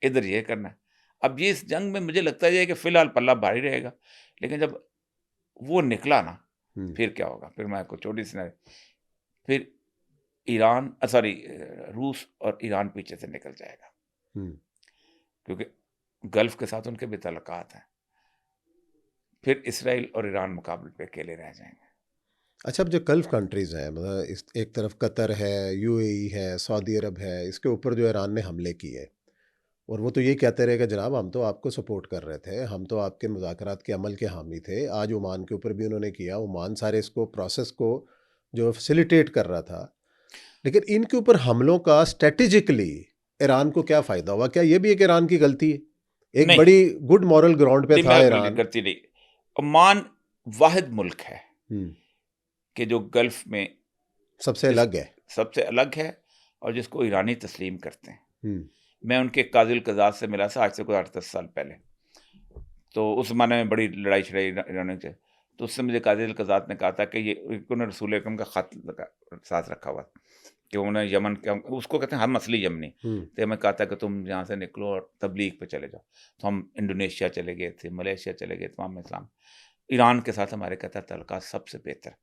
इधर ये करना है। अब ये इस जंग में मुझे लगता है कि फिलहाल पल्ला भारी रहेगा, लेकिन जब वो निकला ना, फिर क्या होगा? फिर मैं आपको छोटी सी फिर ईरान रूस और ईरान पीछे से निकल जाएगा, क्योंकि गल्फ के साथ उनके भी तल्लुकात हैं। फिर इसराइल और ईरान मुकाबले पे अकेले रह जाएंगे। अच्छा, अब जो गल्फ कंट्रीज़ हैं, मतलब एक तरफ कतर है, यूएई है, सऊदी अरब है, इसके ऊपर जो ईरान ने हमले किए, और वो तो ये कहते रहे कि जनाब हम तो आपको सपोर्ट कर रहे थे, हम तो आपके मुज़ाकरात के अमल के हामी थे। आज ओमान के ऊपर भी उन्होंने किया, ओमान सारे इसको प्रोसेस को जो फैसिलिटेट कर रहा था। लेकिन इनके ऊपर हमलों का स्ट्रेटेजिकली ईरान को क्या फ़ायदा हुआ? क्या ये भी एक ईरान की गलती है? एक बड़ी गुड मॉरल ग्राउंड पे था ईरान। गलती नहीं, ओमान वाहिद मुल्क है कि जो गल्फ में सबसे अलग है और जिसको ईरानी तस्लीम करते हैं। मैं उनके काजिल कजात से मिला था आज से कोई 8-10 साल पहले, तो उस ज़माने में बड़ी लड़ाई छड़ाई ईरानी से। तो उससे मुझे काजिल कजात ने कहा था कि ये उन्होंने रसूल अकरम का ख़त साथ रखा हुआ कि उन्हें यमन के, उसको कहते हैं हर मसली यमनी, तो हमें कहा था कि तुम यहाँ से निकलो और तबलीग पे चले जाओ। तो हम इंडोनेशिया चले गए थे, मलेशिया चले गए, तमाम इस्लाम। ईरान के साथ हमारे कहता तल्लुकात सबसे बेहतर,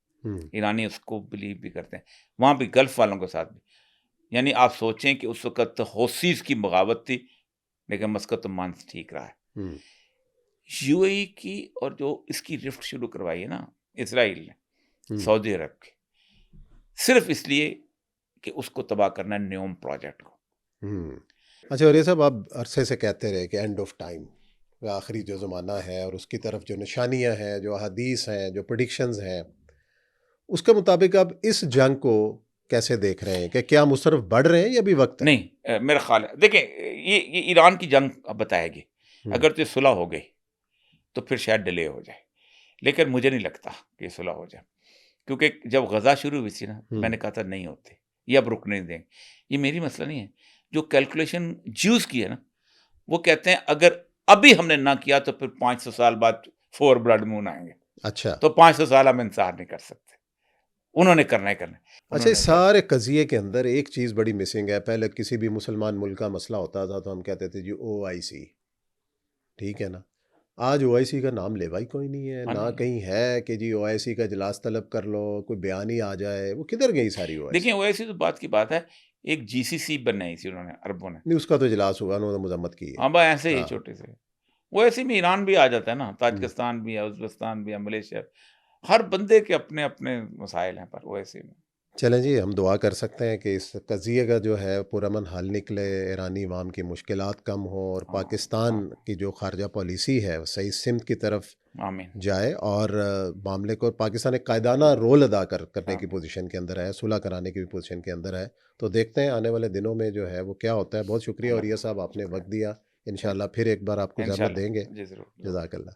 ईरानी उसको बिलीव भी करते हैं, वहाँ भी गल्फ़ वालों के साथ भी। यानी आप सोचें कि उस वक़्त हौसीज़ की बगावत थी, लेकिन मस्कत ओमान ठीक रहा है। यूएई की और जो इसकी रिफ्ट शुरू करवाई है ना इसराइल ने सऊदी अरब की, सिर्फ इसलिए कि उसको तबाह करना है, न्योम प्रोजेक्ट को। अच्छा, और ये सब आप अरसे से कहते रहे कि एंड ऑफ टाइम, आखिरी जो ज़माना है, और उसकी तरफ जो निशानियां हैं, जो हदीस हैं, जो प्रेडिक्शंस हैं, उसके मुताबिक आप इस जंग को कैसे देख रहे हैं कि क्या हम उस तरफ बढ़ रहे हैं या भी वक्त है? नहीं, मेरा ख्याल है, देखें ये ईरान की जंग अब बताएगी। अगर तो सुलह हो गई तो फिर शायद डिले हो जाए, लेकिन मुझे नहीं लगता कि सुलह हो जाए, क्योंकि जब गज़ा शुरू हुई थी ना, मैंने कहा था नहीं होती, ये अब रुकने नहीं देंगे। ये मेरी मसला नहीं है, जो कैलकुलेशन ज्यूस की है ना, वो कहते हैं अगर अभी हमने ना किया तो फिर 500 साल बाद 4 ब्लड मून आएंगे, अच्छा। तो 500 साल हम इंतजार नहीं कर सकते। उन्होंने करना ही करना है। अच्छा, इस उन्होंने कर सारे कज़िये के अंदर एक चीज़ बड़ी मिसिंग है। पहले किसी भी मुसलमान मुल्क का मसला होता था तो हम कहते थे जी ओआईसी, ठीक है ना? आज ओआईसी का नाम लेवा ही कोई नहीं है, हाँ, ना नहीं। कहीं है कि जी ओआईसी का इजलास तलब कर लो, कोई बयान ही आ जाए, वो किधर गई सारी देखिए, ओआईसी? ओवैसी तो बात की बात है, एक जीसीसी बनाई थी उन्होंने, अरबों ने। नहीं, उसका तो इजलास हुआ, उन्होंने मज़म्मत की है। हाँ, बस ऐसे ही हाँ। छोटे से। ओवैसी में ईरान भी आ जाता है ना, हुँ। ताजिकिस्तान भी है, उज़्बेकिस्तान भी है, मलेशिया। हर बंदे के अपने-अपने मसाइल हैं पर ओवैसी में। चलें जी, हम दुआ कर सकते हैं कि इस कज़िये का जो है पुरअमन हल निकले, ईरानी अवाम की मुश्किलात कम हो और हाँ, पाकिस्तान हाँ, की जो ख़ारजा पॉलिसी है, वो सही सिमत की तरफ आमीन, जाए और मामले को पाकिस्तान एक कायदाना रोल अदा करने की आमीन। पोजीशन के अंदर है, सुलह कराने की भी पोजीशन के अंदर है। तो देखते हैं आने वाले दिनों में जो है वो क्या होता है। बहुत शुक्रिया अल्लाह औरिया का साहब, आपने शुक्र वक़्त है। दिया। थैंक इंशाअल्लाह फिर एक बार आपको यू। ज़हमत इंशाल्लाह। देंगे। जी, ज़रूर, ज़रूर। जज़ाकल्लाह।